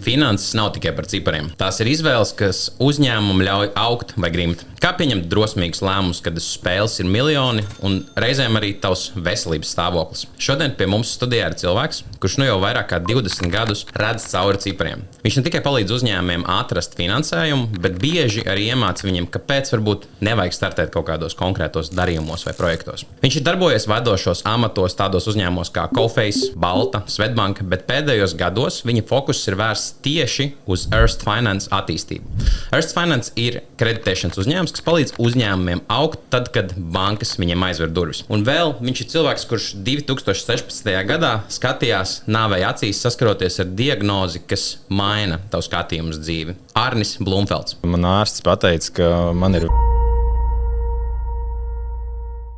Finanses nav tikai par cipariem. Tās ir izvēles, kas uzņēmumam ļauj augt vai grimt. Kā pieņemt drosmīgus lēmumus, kad uz spēles ir miljoni un reizēm arī tavs veselības stāvoklis. Šodien pie mums studijā ir cilvēks, kurš nu jau vairāk kā 20 gadus redz cauri cipariem. Viņš ne tikai palīdz uzņēmumiem atrast finansējumu, bet bieži arī iemāca viņiem, kāpēc varbūt nevajag startēt kaut kādos konkrētos darījumos vai projektos. Viņš ir darbojies vadošos amatos tādos uzņēmumos kā Coface, Balta, Swedbank, bet pēdējos gados viņa fokus ir vērsts tieši uz Erste Finance attīstību. Erste Finance ir kreditēšanas uzņēmums, kas palīdz uzņēmumiem augt tad, kad bankas viņiem aizver durvis. Un vēl viņš ir cilvēks, kurš 2016. gadā skatījās nāvei acīs, saskaroties ar diagnozi, kas maina tavu skatījumu uz dzīvi. Arnis Blumfelds. Man ārsts pateica, ka man ir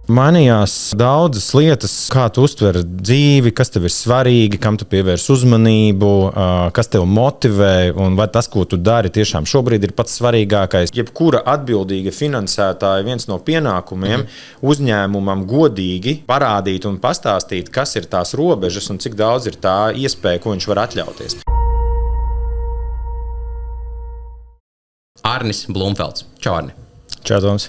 mainījās daudzas lietas, kā tu uztver dzīvi, kas tev ir svarīgi, kam tu pievērs uzmanību, kas tev motivē, un vai tas, ko tu dari, tiešām šobrīd ir pats svarīgākais. Jebkura atbildīga finansētāja viens no pienākumiem uzņēmumam godīgi parādīt un pastāstīt, kas ir tās robežas un cik daudz ir tā iespēja, ko viņš var atļauties. Arnis Blumfelds. Čau, Arni. Čau, Toms.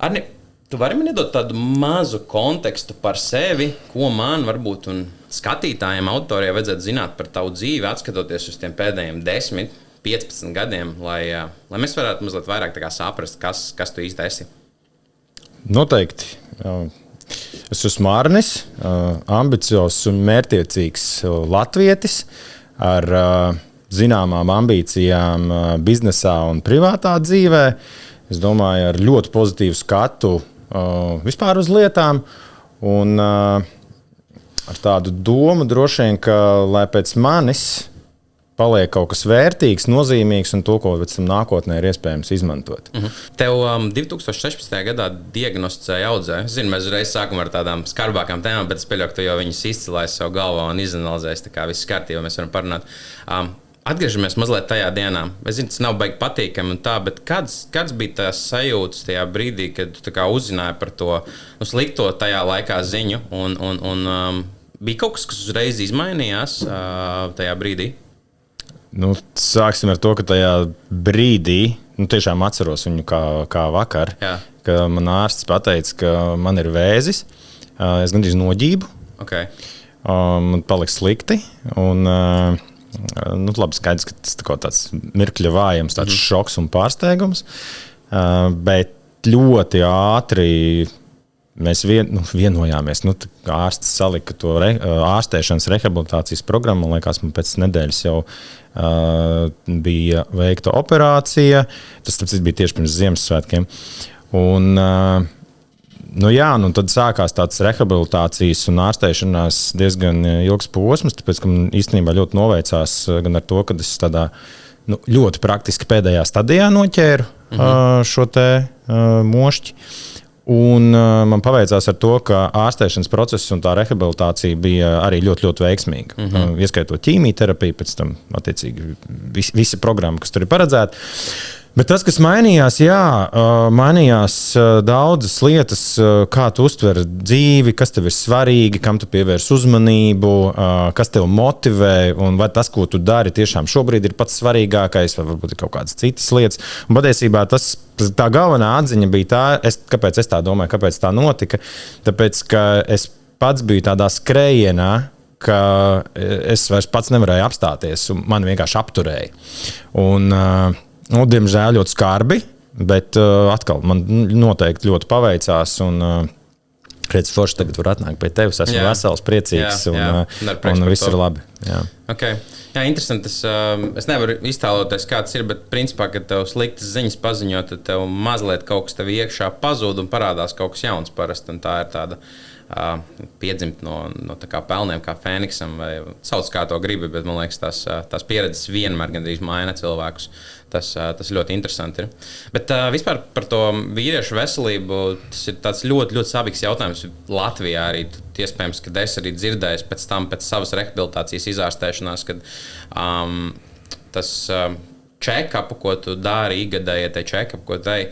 Arni, tu vari man iedot tādu mazu kontekstu par sevi, ko man varbūt un skatītājiem, autoriem vajadzētu zināt par tavu dzīvi, atskatoties uz tiem pēdējiem 10, 15 gadiem, lai mēs varētu mazliet vairāk saprast, kas tu īsti esi? Noteikti. Es esmu Arnis, ambiciozs un mērķtiecīgs latvietis ar zināmām ambīcijām biznesā un privātā dzīvē. Es domāju, ar ļoti pozitīvu skatu vispār uz lietām un ar tādu domu droši vien, ka lai pēc manis paliek kaut kas vērtīgs, nozīmīgs un to, ko pēc tam nākotnē ir iespējams izmantot. Tev 2016. gadā diagnosticēja audzē. Es zinu, mēs uzreiz sākam ar tādām skarbākām tēmām, bet es pieļauju, ka tu jau viņas izcilēsi savu galvā un izanalizēsi, tā kā viss kārtībā mēs varam parunāt. Atgriežamies mazliet tajā dienā. Es zinu, tas nav baigi patīkami un tā, bet kāds bija tās sajūtas tajā brīdī, kad tu uzzināji par to slikto tajā laikā ziņu un bija kaut kas uzreiz izmainījās tajā brīdī? Sāksim ar to, ka tajā brīdī, tiešām atceros viņu kā vakar, ka man ārsts pateica, ka man ir vēzis, es gandrīz noģību, man paliks slikti un labi, skaidrs, ka tas tāds mirkļa vājums, tāds šoks un pārsteigums, bet ļoti ātri mēs vienojāmies. Ārsts salika to ārstēšanas rehabilitācijas programmu, man liekas, man pēc nedēļas jau bija veikta operācija. Tas bija tieši pirms Ziemassvētkiem. Un tad sākās tāds rehabilitācijas un ārstēšanās diezgan ilgs posms, tāpēc, ka man īstenībā ļoti noveicās gan ar to, ka es tādā ļoti praktiski pēdējā stadijā noķēru šo te mošķi. Un man paveicās ar to, ka ārstēšanas process un tā rehabilitācija bija arī ļoti, ļoti veiksmīga. Ieskaitot ķīmijterapiju, pēc tam attiecīgi visa programma, kas tur ir paredzēta. Bet tas, kas mainījās, mainījās daudzas lietas, kā tu uztver dzīvi, kas tev ir svarīgi, kam tu pievērs uzmanību, kas tev motivē, un vai tas, ko tu dari, tiešām šobrīd ir pats svarīgākais, vai varbūt ir kaut kādas citas lietas. Un patiesībā tā galvenā atziņa bija tā, kāpēc es tā domāju, kāpēc tā notika, tāpēc, ka es pats biju tādā skrējienā, ka es vairs pats nevarēju apstāties, un man vienkārši apturēja. Diemžēl ļoti skarbi, bet atkal man noteikti ļoti paveicās un redz, forši tagad var atnākt pie tevis, esmu vesels, priecīgs un viss ir labi. Okay. Jā, interesanti. Es nevaru iztēloties, kāds ir, bet principā, kad tev sliktas ziņas paziņo, tad tev mazliet kaut kas tev iekšā pazūd un parādās kaut kas jauns parasti, un tā ir tāda piedzimt no tā kā pelniem, kā Fēniksam, vai sauc kā to gribi, bet man liekas, tās pieredzes vienmēr gandrīz maina cilvēkus. Tas ļoti interesanti ir. Bet vispār par to vīriešu veselību, tas ir tāds ļoti, ļoti savīgs jautājums Latvijā arī. Iespējams, kad es arī dzirdēju pēc savas rehabilitācijas izārstēšanās, kad tas check-upu, ko tu dari, ikgadējie tie check-upu, ko tai,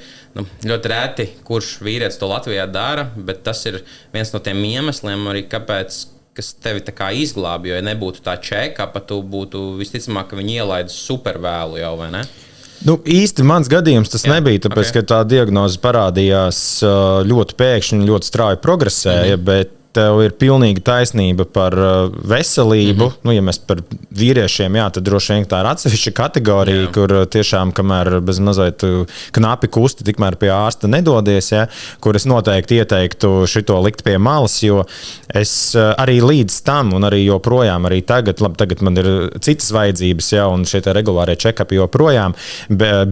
ļoti reti, kurš vīrietis to Latvijā dara, bet tas ir viens no tiem iemesliem arī, kāpēc kas tevi tā kā izglābi, jo ja nebūtu tā check-upa, tu būtu visticamāk, ka viņi ielaida super vēlu jau, vai ne? Nu, īsti mans gadījums tas nebija, tāpēc, ka tā diagnoze parādījās ļoti pēkšņi un ļoti strauji progresēja, bet tev ir pilnīga taisnība par veselību. Nu, ja mēs par vīriešiem, jā, tad droši vien tā ir atsevišķa kategorija, kur tiešām, kamēr bez mazliet knapi kusti, tikmēr pie ārsta nedodies, jā, kur es noteikti ieteiktu šito likt pie malas, jo es arī līdz tam un arī joprojām, arī tagad man ir citas vajadzības, jā, un šie regulārie check-upi joprojām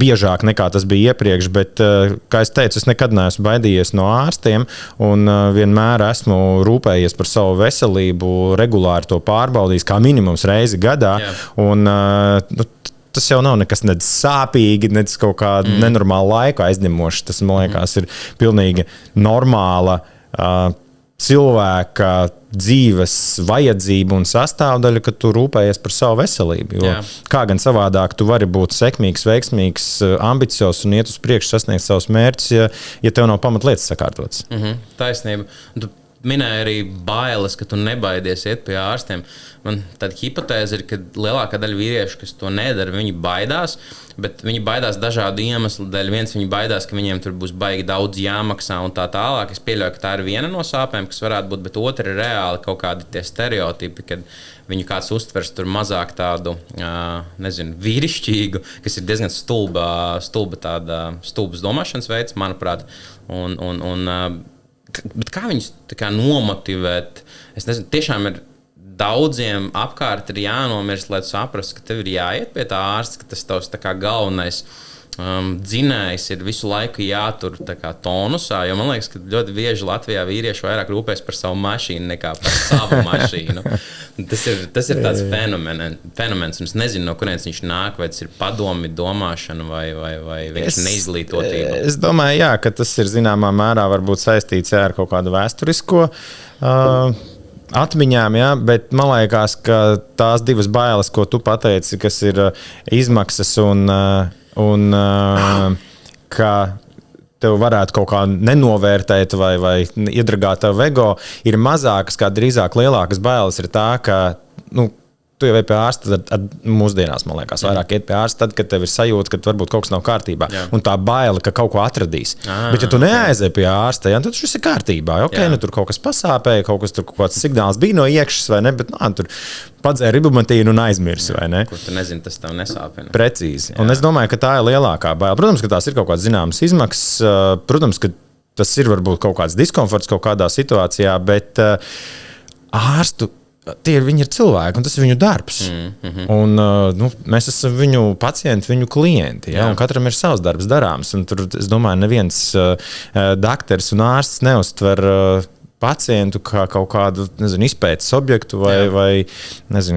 biežāk nekā tas bija iepriekš, bet, kā es teicu, es nekad neesmu baidījies no ārstiem un vienmēr esmu rūpējies par savu veselību, regulāri to pārbaudījis, kā minimums reizi gadā. Un, tas jau nav nekas nedz sāpīgi, nedz kaut kā nenormāla laika aizņemoši. Tas, man liekas, ir pilnīgi normāla cilvēka dzīves vajadzība un sastāvdaļa, ka tu rūpējies par savu veselību. Jo kā gan savādāk tu vari būt sekmīgs, veiksmīgs, ambiciozs un iet uz priekšu sasniegt savus mērķus, ja tev nav pamatlietas sakārtotas. Taisnība. Tu minēji arī bailes, ka tu nebaidies iet pie ārstiem. Man tāda hipotēze ir, ka lielākā daļa vīriešu, kas to nedara, viņi baidās, bet viņi baidās dažādu iemeslu dēļ. Viens, viņi baidās, ka viņiem tur būs baigi daudz jāmaksā un tā tālāk. Es pieļauju, ka tā ir viena no sāpēm, kas varētu būt, bet otra ir reāli kaut kādi tie stereotipi, kad viņu kāds uztvers tur mazāk tādu, vīrišķīgu, kas ir diezgan stulbas domāšanas veids, manuprāt. Bet kā viņus kā nomotivēt? Es nezinu, tiešām ir daudziem apkārt ir jānomirst, lai tu saprastu, ka tev ir jāiet pie tā ārsta, ka tas tavs tā kā galvenais dzinējs ir visu laiku jātur tā kā tonusā, jo man liekas, ka ļoti bieži Latvijā vīrieši vairāk rūpēs par savu mašīnu nekā par savu mašīnu. Tas ir tāds fenomens, un es nezinu, no kurienes viņš nāk, vai tas ir padomi, domāšana vai vienkārši neizglītotība. Es domāju, jā, ka tas ir zināmā mērā varbūt saistīts ar kaut kādu vēsturisko atmiņām, jā, bet man liekas, ka tās divas bailes, ko tu pateici, kas ir izmaksas un ka tev varētu kaut kā nenovērtēt vai iedragāt tev ego, ir mazākas, kā drīzāk lielākas bailes ir tā, ka, tu jau ej pie ārsta, tad mūsdienās, man liekas, vairāk iet pie ārsta, tad, kad tev ir sajūta, ka varbūt kaut kas nav kārtībā. Un tā baila, ka kaut ko atradīs. Bet, ja tu neaizej pie ārsta, tad šis ir kārtībā. Tur kaut kas pasāpēja, kaut kāds signāls bija no iekšas, vai ne, bet tur padzēra ibumatīnu un aizmirsi, vai ne? Kur tu nezini, tas tev nesāpina. Precīzi. Un es domāju, ka tā ir lielākā baila. Protams, ka tās ir kaut kādas zināmas izmaksas. Protams, ka tas ir varbūt kaut kāds diskomforts kaut kādā situācijā, bet ārstu viņi ir cilvēki, un tas ir viņu darbs. Un, mēs esam viņu pacienti, viņu klienti, un katram ir savs darbs darāms. Un tur, es domāju, neviens dakteris un ārsts neuztver pacientu kā kaut kādu, izpētes objektu vai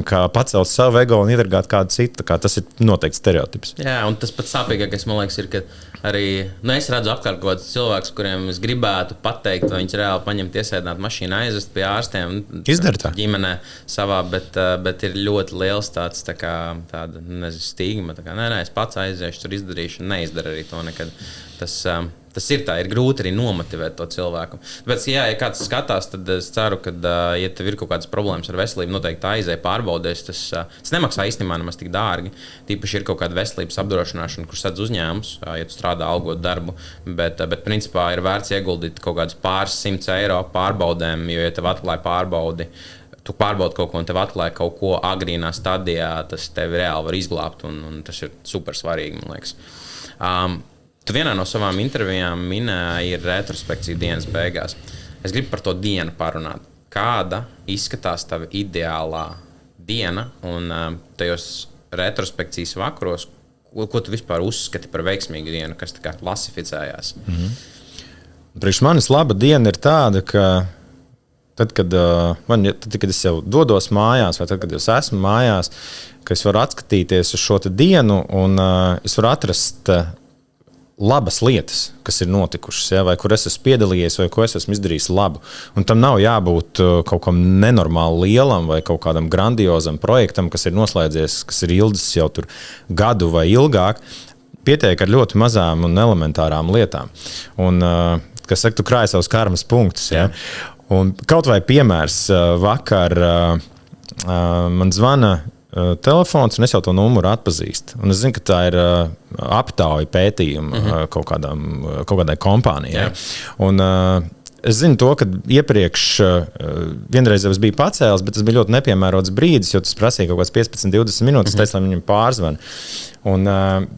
kā pacelt savu ego un iedragāt kādu citu. Kā tas ir noteikti stereotips. Jā, un tas pats sāpīgākais, man liekas, ir, ka arī es redzu apkārt kaut kādus cilvēkus, kuriem es gribētu pateikt, vai viņus reāli paņemt, iesēdināt mašīnā, aizvest pie ārstiem. Izdara tā. Ģimenē savā, bet ir ļoti liels tāds tāda stigma. Nē, es pats aiziešu, tur izdarīšu, un neizdara arī to nekad. Tas ir tā, ir grūti arī nomotivēt to cilvēku. Tāpēc, ja kāds skatās, tad es ceru, ka, ja tev ir kaut kādas problēmas ar veselību, noteikti aizēj pārbaudēs. Tas nemaksā īstenībā nemaz tik dārgi. Tīpaši ir kaut kāda veselības apdrošināšana, kur sadz uzņēmums, ja tu strādā algot darbu. Bet principā ir vērts ieguldīt kaut kādus pāris €100 pārbaudēm, jo, ja tev atklāja pārbaudi, tu pārbaudi kaut ko un tev atklāja kaut ko agrīnā stadijā, tas tevi reāli var izglābt, un tas ir super svarīgi, man liekas. Tu vienā no savām intervijām minēji retrospekciju dienas beigās. Es gribu par to dienu parunāt. Kāda izskatās tava ideālā diena un tajos retrospekcijas vakaros, ko tu vispār uzskati par veiksmīgu dienu, kas tā kā klasificējās? Priekš manis laba diena ir tāda, ka tad, kad es jau dodos mājās, vai tad, kad es esmu mājās, ka es varu atskatīties uz šo dienu un es varu atrast labas lietas, kas ir notikušas, vai kur es esmu piedalījies, vai ko es esmu izdarījis labu. Un tam nav jābūt kaut kam nenormāli lielam vai kaut kādam grandiozam projektam, kas ir noslēdzies, kas ir ilgs jau tur gadu vai ilgāk. Pietiek ar ļoti mazām un elementārām lietām. Un, kas saka, tu krāji savus karmas punktus. Ja? Un kaut vai piemērs, vakar man zvana telefons, un es jau to numuru atpazīstu. Un es zinu, ka tā ir aptauja pētījuma kaut kādai kompānijai. Un es zinu to, ka iepriekš vienreiz es biju pacēlis, bet tas bija ļoti nepiemērots brīdis, jo tas prasīja kaut kāds 15-20 minūtes, lai viņam pārzvan. Un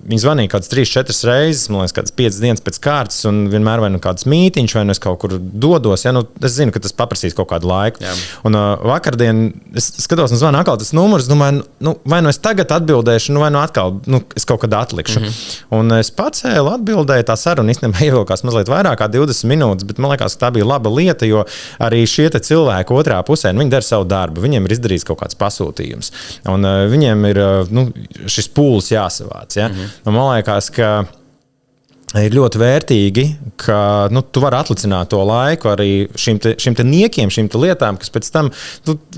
viņi zvanīja kādas 3-4 reizes, man liekas, kādas 5 dienas pēc kārtas, un vienmēr vai nu kāds mītiņš, vai nu es kaut kur dodos. Ja? Nu, es zinu, ka tas paprasīs kaut kādu laiku. Jā. Un vakardien es skatos, un zvanu atkal tas numurs, domāju, vai nu es tagad atbildēšu, vai nu atkal es kaut kad atlikšu. Un es pacēlu, atbildēju, tā saruna īstenībā ievilkās mazliet vairāk kā 20 minūtes, bet man liekas, ka tā bija laba lieta, jo arī šie cilvēki otrā pusē, viņi dara savu darbu, viņiem ir izdarīts kaut kāds pasūtījums. Un viņiem ir šis pūls jāsavāc. Ja? Man liekas, ka ir ļoti vērtīgi, ka tu vari atlicināt to laiku arī šim te niekiem, šim te lietām, kas pēc tam,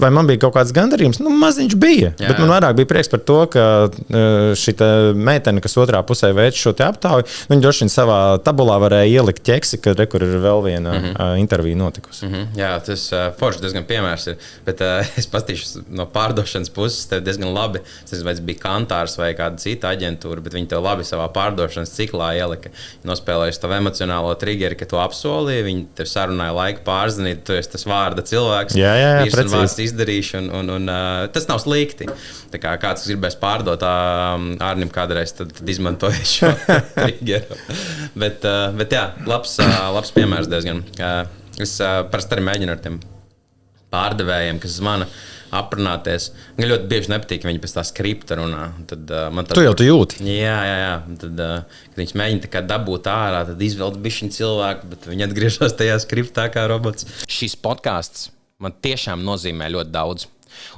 vai man bija kaut kāds gandarījums, maziņš bija, bet man vairāk bija prieks par to, ka šī meitene, kas otrā pusē veic šo te aptauju, viņa droši vien savā tabulā varēja ielikt ķeksi, kad kur ir vēl viena intervija notikusi. Jā, tas forši diezgan piemērs ir, bet es pastīšu no pārdošanas puses, tev diezgan labi, tas bija Kantārs vai kāda cita aģentūra, bet viņi tev labi savā pārdošanas ciklā ielika. Nospēlējuši tavu emocionālo triggeri, ka tu apsolīji, viņi tev sarunāja laiku pārzinīt, tu esi tas vārda cilvēks, precīzi. Vārds izdarīšu, un tas nav slikti. Tā kā kāds, kas gribēs pārdot Ārnim kādreiz, tad izmantoja šo triggeru. Bet jā, labs piemērs diezgan. Es parasti arī mēģinu ar tiem pārdevējiem, kas zvana, aprunāties. Man ļoti bieži nepatīk, ka viņi pēc tā skripta runā. Tad, tu jau jūti. Jā. Tad, kad viņš mēģina tā kā dabūt ārā, tad izvelc bišķiņu cilvēku, bet viņi atgriežas tajā skriptā kā robots. Šis podcasts man tiešām nozīmē ļoti daudz.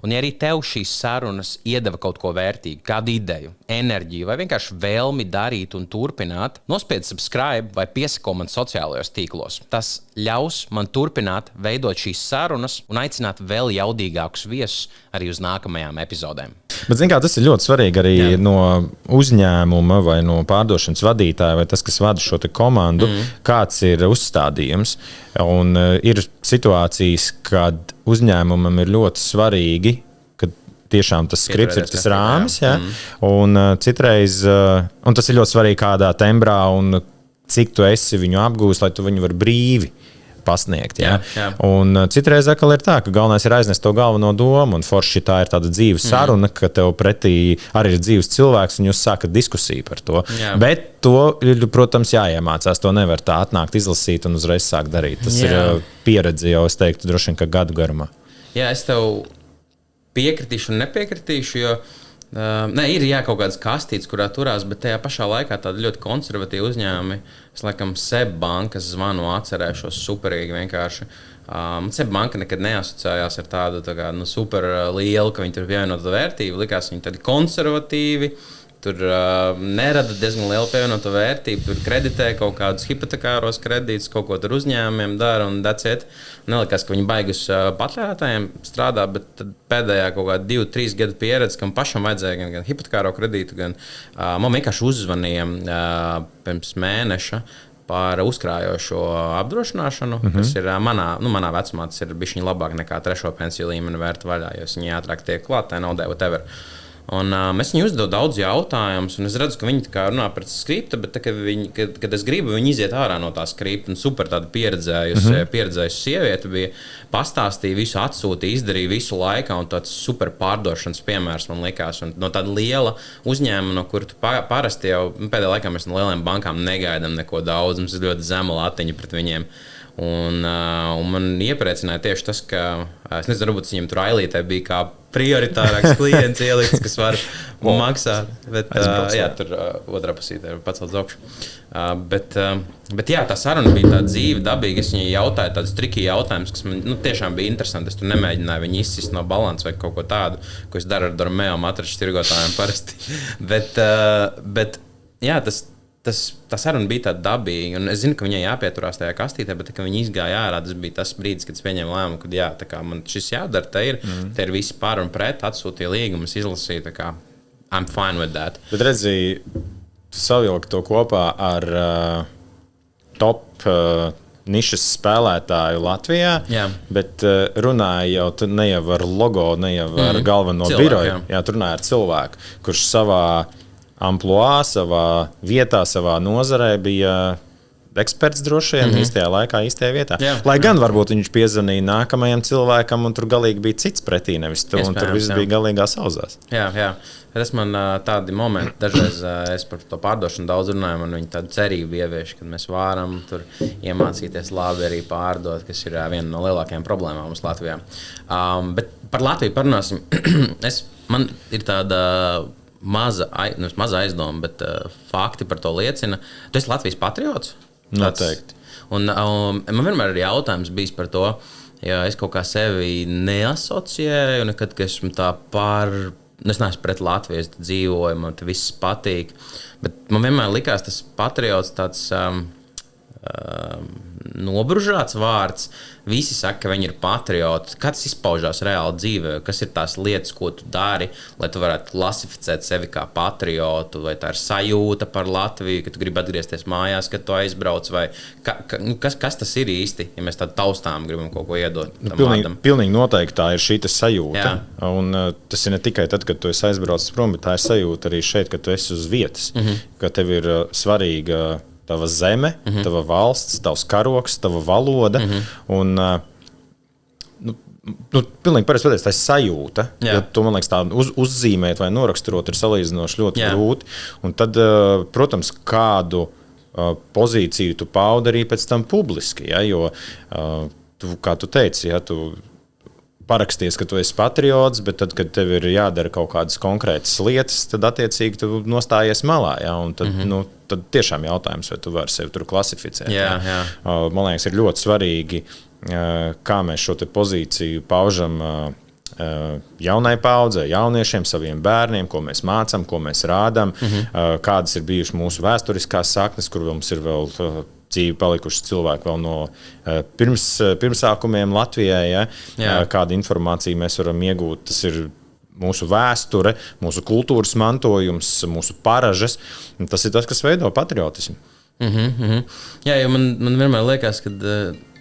Un ja arī tev šīs sarunas iedeva kaut ko vērtīgu, kādu ideju, enerģiju vai vienkārši vēlmi darīt un turpināt, nospied subscribe vai piesako man sociālajos tīklos. Tas ļaus man turpināt veidot šīs sarunas un aicināt vēl jaudīgākus viesus arī uz nākamajām epizodēm. Bet, zin kā, tas ir ļoti svarīgi arī no uzņēmuma vai no pārdošanas vadītāja vai tas, kas vada šo te komandu, kāds ir uzstādījums. Un ir situācijas, kad uzņēmumam ir ļoti svarīgi, kad tiešām tas skripts ir tas rāmis, un citreiz, un tas ir ļoti svarīgi kādā tembrā un cik tu esi viņu apgūst, lai tu viņu var brīvi pasniegt. Ja? Jā. Un citreiz atkal ir tā, ka galvenais ir aiznest to galveno domu, un forši tā ir tāda dzīves saruna, ka tev pretī arī ir dzīves cilvēks, un jūs sākat diskusiju par to. Jā. Bet to ir, protams, jāiemācās. To nevar tā atnākt, izlasīt un uzreiz sākt darīt. Tas ir pieredze jau, es teiktu, droši vien, ka gadu garumā. Jā, es tev piekritīšu un nepiekritīšu, jo ir kaut kādas kastītes, kurā turās, bet tajā pašā laikā tādi ļoti konservatīvi uzņēmumi. Es laikam SEB bankas zvanu atcerēšos superīgi vienkārši. SEB banka nekad neasociējās ar tādu tā kā, super lielu, ka viņi tur pievienotu vērtību. Likās viņi tādi konservatīvi. Tur nerada diezgan lielu pievienoto vērtību. Tur kreditē kaut kādus hipotekāros kredītus, kaut ko tur uzņēmumiem dara un that's. Nelikās, ka viņi baigus patērētājiem strādā, bet tad pēdējā kaut kāda 2-3 gadu pieredze, kam pašam vajadzēja gan hipotekāro kredītu, gan man vienkārši uzzvanīja pirms mēneša par uzkrājošo apdrošināšanu, kas ir manā vecumā, tas ir bišķiņ labāk nekā 3. pensiju līmeni vērt vaļā, jo viņi ātrāk tiek klāt, tai naudai, whatever. Un mēs viņu uzdevu daudz jautājumus, un es redzu, ka viņi runā par skriptu, bet kad es gribu, viņi iziet ārā no tā skripta. Super tāda pieredzējusi sieviete bija, pastāstīja visu, atsūtīja, izdarīja visu laikā, un tāds super pārdošanas piemērs man likās. Un no tāda liela uzņēmuma, no kur tu parasti jau pēdējā laikā mēs no lielām bankām negaidām neko daudz, mums ir ļoti zema latiņa pret viņiem. Un man iepriecināja tieši tas, ka es nezinu, varbūt viņam tur ailītē bija kā prioritārāks klients ielikts, kas var maksāt. Bet tur otrā pusītē ir pacelt augšu. Bet jā, tā saruna bija tāda dzīva, dabīga. Es viņai jautāju tādus triki jautājumus, kas man tiešām bija interesanti. Es tur nemēģināju viņu izsist no balances vai kaut ko tādu, ko es daru ar Dormeo matraču tirgotājiem parasti. Bet jā, tā saruna bija tāda dabīga, un es zinu, ka viņai jāpieturās tajā kastītē, bet, kad viņi izgāja ārā, tas bija tas brīdis, kad es pieņēmu lēmumu, ka jā, tā kā man šis jādara, te ir visi par un pret, atsūtīja līgumus, izlasīja, tā kā I'm fine with that. Bet redzi, tu savilki to kopā ar top nišas spēlētāju Latvijā, bet runāja jau ne jau ar logo, ne jau ar galveno biroju. Jā, tur runāja ar cilvēku, kurš savā amploā, savā vietā, savā nozarē bija eksperts droši vien īstajā laikā, īstajā vietā. Lai gan varbūt viņš piezvanīja nākamajam cilvēkam, un tur galīgi bija cits pretī, nevis tu, un tur viss bija galīgā sauzās. Jā. Tas man tādi momenti, dažreiz es par to pārdošanu daudz runāju, un viņi tādu cerību ievieš, kad mēs varam tur iemācīties labi arī pārdot, kas ir viena no lielākajām problēmām mums Latvijā. Bet par Latviju parunāsim. Man ir tāda maza aizdoma, bet fakti par to liecina. Tu esi Latvijas patriots? Noteikti. Un man vienmēr ir jautājums bijis par to, ja es kaut kā sevi neasociēju, nekad, ka esmu tā es neesmu pret Latviju, es dzīvoju, man te viss patīk, bet man vienmēr likās tas patriots tāds nobružāts vārds. Visi saka, ka viņi ir patrioti. Kā tas izpaužās reāli dzīvē? Kas ir tās lietas, ko tu dari, lai tu varētu klasificēt sevi kā patriotu? Vai tā ir sajūta par Latviju, ka tu gribi atgriezties mājās, kad tu aizbrauc? Vai kas tas ir īsti, ja mēs tādu taustām gribam kaut ko iedot? Pilnīgi noteikti tā ir šī sajūta. Un tas ir ne tikai tad, kad tu esi aizbraucis prom, bet tā ir sajūta arī šeit, kad tu esi uz vietas. Ka tev ir svarīga tava zeme, tava valsts, tavs karoks, tava valoda. Un, pilnīgi pareizi pateikt, tā ir sajūta. Ja to, man liekas, tā uzzīmēt vai noraksturot ir salīdzinoši ļoti grūti. Un tad, protams, kādu pozīciju tu paudi arī pēc tam publiski. Ja? Jo, kā tu teici, tu paraksties, ka tu esi patriots, bet tad, kad tev ir jādara kaut kādas konkrētas lietas, tad attiecīgi tu nostājies malā. Ja? Un tad, tad tiešām jautājums, vai tu vari sevi tur klasificēt. Jā. Man liekas, ir ļoti svarīgi, kā mēs šo te pozīciju paužam jaunai paudzei, jauniešiem, saviem bērniem, ko mēs mācām, ko mēs rādām, kādas ir bijušas mūsu vēsturiskās saknes, kur mums ir vēl dzīvi palikuši cilvēki vēl no pirmsākumiem Latvijai. Ja? Kādu informāciju mēs varam iegūt, tas ir mūsu vēsture, mūsu kultūras mantojums, mūsu paražas. Tas ir tas, kas veido patriotismu. Jā, jo man vienmēr liekas, ka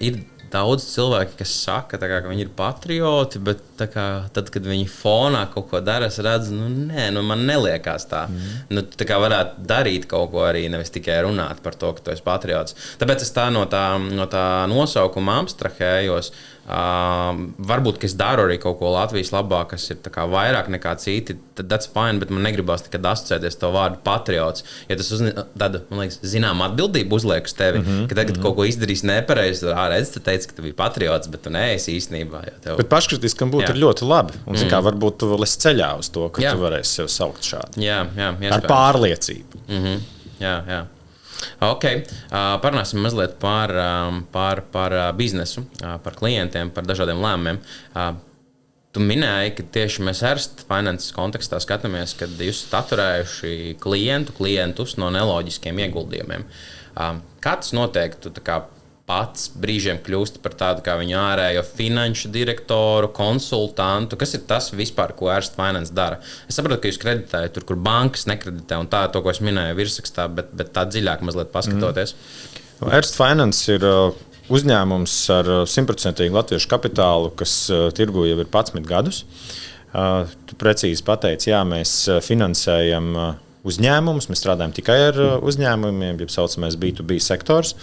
ir daudz cilvēki, kas saka, ka viņi ir patrioti, bet tad, kad viņi fonā kaut ko dara, es redzu, man neliekās tā. Tā kā varētu darīt kaut ko arī, nevis tikai runāt par to, ka tu esi patriots. Tāpēc es tā no tā nosaukuma abstrahējos. Varbūt, ka es daru arī kaut ko Latvijas labā, kas ir vairāk nekā citi, tad that's fine, bet man negribās nekad asociēties to vārdu patriots. Ja tas tāda, man liekas, zinām atbildību uzliek uz tevi, ka tagad kaut ko izdarīs nepareizi, redz, tu teici, ka tu biji patriots, bet tu neesi īstenībā. Bet paškritiskam būt ir ļoti labi. Un varbūt tu vēl esi ceļā uz to, ka tu varēsi sev saukt šādi. Jā, ar pārliecību. Jā. Ok, parunāsim mazliet par biznesu, par klientiem, par dažādiem lēmumiem. Tu minēji, ka tieši mēs Erste Finances kontekstā skatāmies, kad jūs esat atturējuši klientus no neloģiskiem ieguldījumiem. Kā tas notiek? Tu pats brīžiem kļūst par tādu kā viņa ārējo finanšu direktoru, konsultantu. Kas ir tas vispār, ko Erste Finance dara? Es saprotu, ka jūs kreditējat tur, kur bankas nekreditē, un tā to, ko es minēju virsrakstā, bet tā dziļāk mazliet paskatoties. Erste Finance ir uzņēmums ar 100% latviešu kapitālu, kas tirgu jau ir 11 gadus. Tu precīzi pateici, jā, mēs finansējam uzņēmumus, mēs strādājam tikai ar uzņēmumiem, jeb saucamais B2B sektors.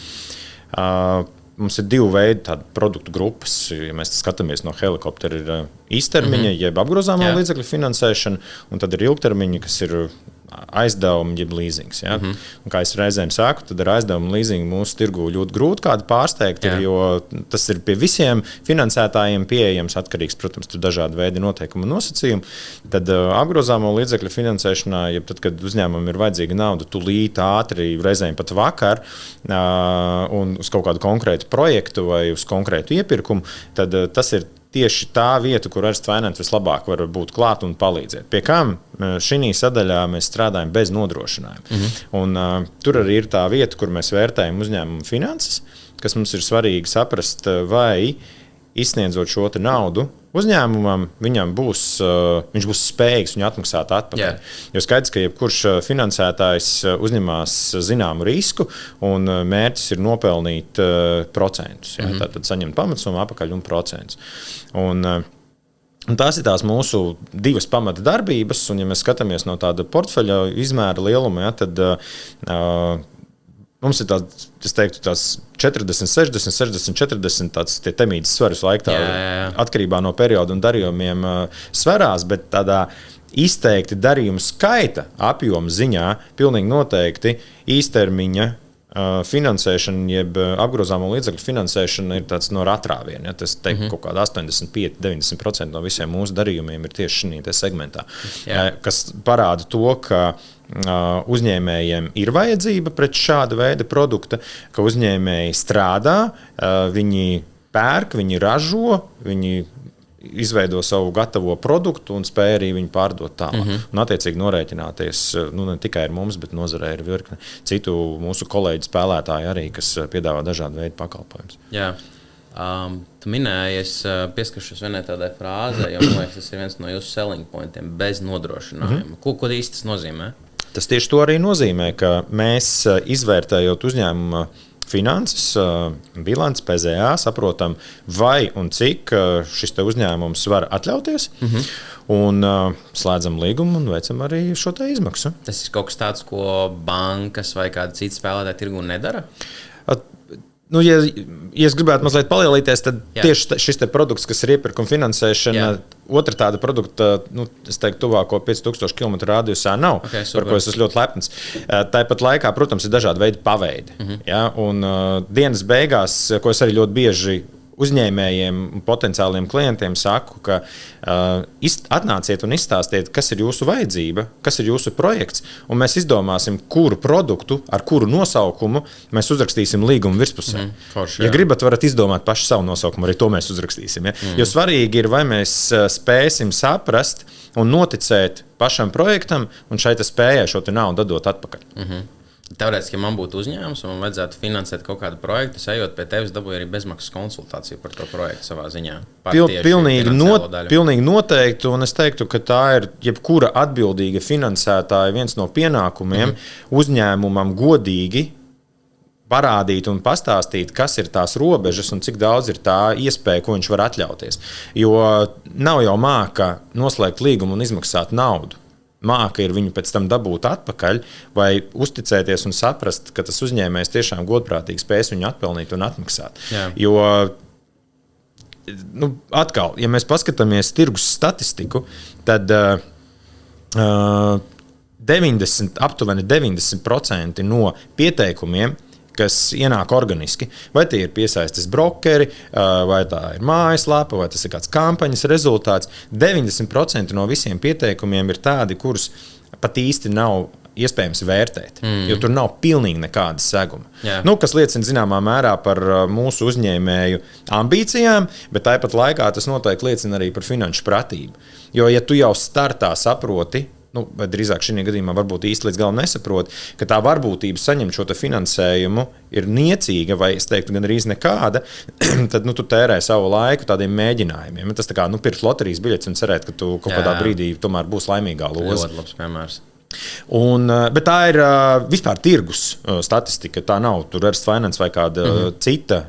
Mums ir divi veidi produktu grupas. Ja mēs skatāmies no helikoptera, ir īstermiņa, jeb apgrozāmā līdzekļu finansēšana, un tad ir ilgtermiņa, kas ir aizdevumi, jeb līzings. Ja? Un kā es reizēm saku, tad ar aizdevumu līzingu mūsu tirgu ļoti grūti kādu pārsteigt, jo tas ir pie visiem finansētājiem pieejams, atkarīgs, protams, tur dažādi veidi noteikumi un nosacījumi. Tad apgrozāmo līdzekļu finansēšanā, jeb tad, kad uzņēmumam ir vajadzīga nauda, tūlīt, ātri, reizēm pat vakar, un uz kaut kādu konkrētu projektu vai uz konkrētu iepirkumu, tad tas ir tieši tā vieta, kur Erste Finance vislabāk var būt klāt un palīdzēt. Pie kam šī sadaļā mēs strādājam bez nodrošinājuma. Un tur arī ir tā vieta, kur mēs vērtējam uzņēmumu finanses, kas mums ir svarīgi saprast, vai izsniedzot šo naudu uzņēmumam, viņš būs spējīgs viņu atmaksāt atpakaļ. Yeah. Jo skaidrs, ka jebkurš finansētājs uzņemās zināmu risku, un mērķis ir nopelnīt procentus. Tātad saņemt pamatsummu atpakaļ un procentus. Un tās ir tās mūsu divas pamata darbības, un ja mēs skatāmies no tāda portfeļa izmēra lieluma, tad mums ir tāds 40, 60, 60, 40 tāds tie temītas svarus laikā, atkarībā no perioda un darījumiem svarās, bet tādā izteikti darījumu skaita apjoma ziņā pilnīgi noteikti īstermiņa finansēšana, jeb apgrozāmo līdzekļu finansēšana ir tāds no ratrāviena. Tas teiktu, kaut kāda 85–90% no visiem mūsu darījumiem ir tieši šī segmentā, kas parāda to, ka uzņēmējiem ir vajadzība pret šāda veida produkta, ka uzņēmēji strādā, viņi pērk, viņi ražo, viņi izveido savu gatavo produktu un spēj arī viņu pārdot tālāk. Un attiecīgi norēķināties ne tikai ar mums, bet nozarē ir virkne citu mūsu kolēģu spēlētāji arī, kas piedāvā dažādu veidu pakalpojumus. Jā. Tu minēji, es pieskaršos vienai tādai frāzei, jo man liekas, tas ir viens no jūsu selling pointiem – bez nodrošinājuma. Ko īsti tas nozīmē? Tas tieši to arī nozīmē, ka mēs izvērtējot uzņēmuma finanses, bilants, PZA, saprotam, vai un cik šis te uzņēmums var atļauties, un slēdzam līgumu un veicam arī šo te izmaksu. Tas ir kaut kas tāds, ko bankas vai kāda cita spēlētāja tirgu nedara? Ja es gribētu mazliet palielīties, tad tieši šis te produkts, kas ir iepirkuma finansēšana, otra tāda produkta, es teiktu, tuvāko 5000 km radiusā nav, par ko es esmu ļoti lepns. Tāpat laikā, protams, ir dažādi veidi paveidi. Un dienas beigās, ko es arī ļoti bieži uzņēmējiem un potenciāliem klientiem saku, ka atnāciet un izstāstiet, kas ir jūsu vajadzība, kas ir jūsu projekts, un mēs izdomāsim, kuru produktu, ar kuru nosaukumu mēs uzrakstīsim līgumu virspusē. Ja gribat, varat izdomāt pašu savu nosaukumu, arī to mēs uzrakstīsim. Jo svarīgi ir, vai mēs spēsim saprast un noticēt pašam projektam un šai spējai šo naudu dot atpakaļ. Teorētiski, ja man būtu uzņēmums un man vajadzētu finansēt kaut kādu projektu, es ejot pie tevis dabūju arī bezmaksas konsultāciju par to projektu savā ziņā. Pilnīgi noteikti, un es teiktu, ka tā ir jebkura atbildīga finansētāja viens no pienākumiem uzņēmumam godīgi parādīt un pastāstīt, kas ir tās robežas un cik daudz ir tā iespēja, ko viņš var atļauties. Jo nav jau māka noslēgt līgumu un izmaksāt naudu. Māka ir viņu pēc tam dabūt atpakaļ vai uzticēties un saprast, ka tas uzņēmējs tiešām godprātīgi spēs viņu atpelnīt un atmaksāt. Jo atkal, ja mēs paskatāmies tirgus statistiku, tad aptuveni 90% no pieteikumiem, kas ienāk organiski, vai tie ir piesaistes brokeri, vai tā ir mājaslapa, vai tas ir kāds kampaņas rezultāts. 90% no visiem pieteikumiem ir tādi, kurus pat īsti nav iespējams vērtēt, jo tur nav pilnīgi nekāda seguma. Kas liecina zināmā mērā par mūsu uzņēmēju ambīcijām, bet tāpat laikā tas noteikti liecina arī par finanšu pratību. Jo, ja tu jau startā saproti, vai drīzāk šī gadījumā varbūt īsti līdz galam nesaprot, ka tā varbūtība saņemt šo finansējumu ir niecīga vai, es teiktu, gan arī nekāda, tad tu tērē savu laiku tādiem mēģinājumiem. Tas tā kā pirkt loterijas biļetes un cerēt, ka tu kaut kādā brīdī tomēr būs laimīgā loza. Ļoti labs piemērs. Bet tā ir vispār tirgus statistika. Tā nav Ernst Finance vai kāda cita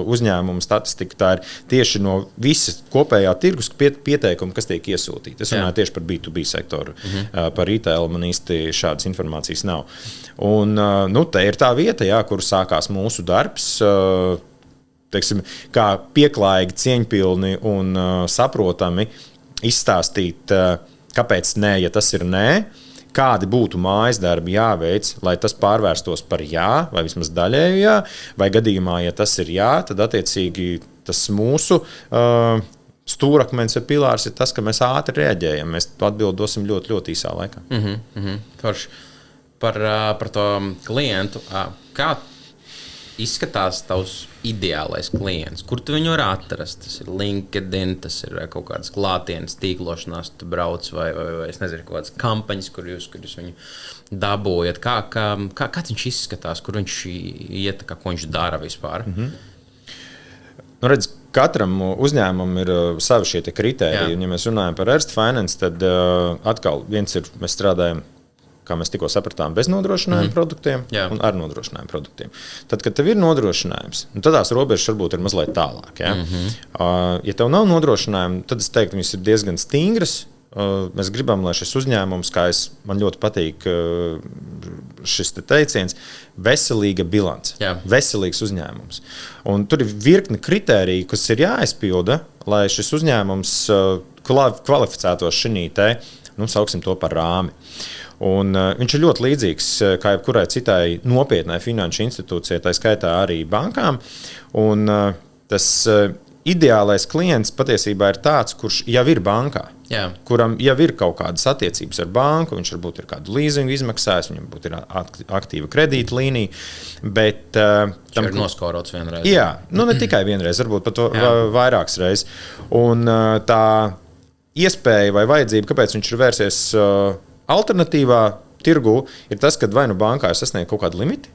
uzņēmuma statistika. Tā ir tieši no visas kopējā tirgus pieteikuma, kas tiek iesūtīti. Es runāju tieši par B2B sektoru. Par retail man īsti šādas informācijas nav. Un te ir tā vieta, kur sākās mūsu darbs. Teiksim, kā pieklājīgi, cieņpilni un saprotami izstāstīt, kāpēc nē, ja tas ir nē. Kādi būtu mājas darbi jāveic, lai tas pārvērstos par jā, vai vismaz daļēju jā, vai gadījumā, ja tas ir jā, tad attiecīgi tas mūsu stūrakmens vai pilārs ir tas, ka mēs ātri reaģējam. Mēs atbildi dosim ļoti, ļoti īsā laikā. Forši. Par to klientu. Kā izskatās tavs ideālais klients? Kur tu viņu var atrast? Tas ir LinkedIn, tas ir kaut kādas klātienes tīklošanās, tu brauc vai es nezinu, kaut kādas kampaņas, kur jūs viņu dabūjat. Kāds viņš izskatās? Kur viņš iet, ko viņš dara vispār? Redz, Katram uzņēmumam ir savi šie kritēriji. Un, ja mēs runājam par Erste Finance, tad atkal viens ir, mēs strādājam, kā mēs tikko sapratām, bez nodrošinājuma produktiem un ar nodrošinājuma produktiem. Tad, kad tev ir nodrošinājums, tad tās robežas varbūt ir mazliet tālāk. Ja, ja tev nav nodrošinājuma, tad es teiktu, viņas ir diezgan stingras. Mēs gribam, lai šis uzņēmums, man ļoti patīk šis teiciens, veselīga bilance, veselīgs uzņēmums. Un tur ir virkne kritēriju, kas ir jāizpilda, lai šis uzņēmums kvalificētos šī sauksim to par rāmi. Un, viņš ir ļoti līdzīgs kā jebkurai citai nopietnai finanšu institūcijai, tā skaitā arī bankām. Un, tas ideālais klients patiesībā ir tāds, kurš jau ir bankā, kuram jau ir kaut kādas attiecības ar banku, viņš varbūt ir kādu līzingu izmaksājis, viņam būtu ir aktīva kredīta līnija, bet tam ir noskorots vienreiz. Jā, ne tikai vienreiz, varbūt pat vairākas reizes. Un tā iespēja vai vajadzība, kāpēc viņš ir vērsies alternatīvā tirgu, ir tas, ka vai nu bankā ir sasniegt kaut kādu limiti,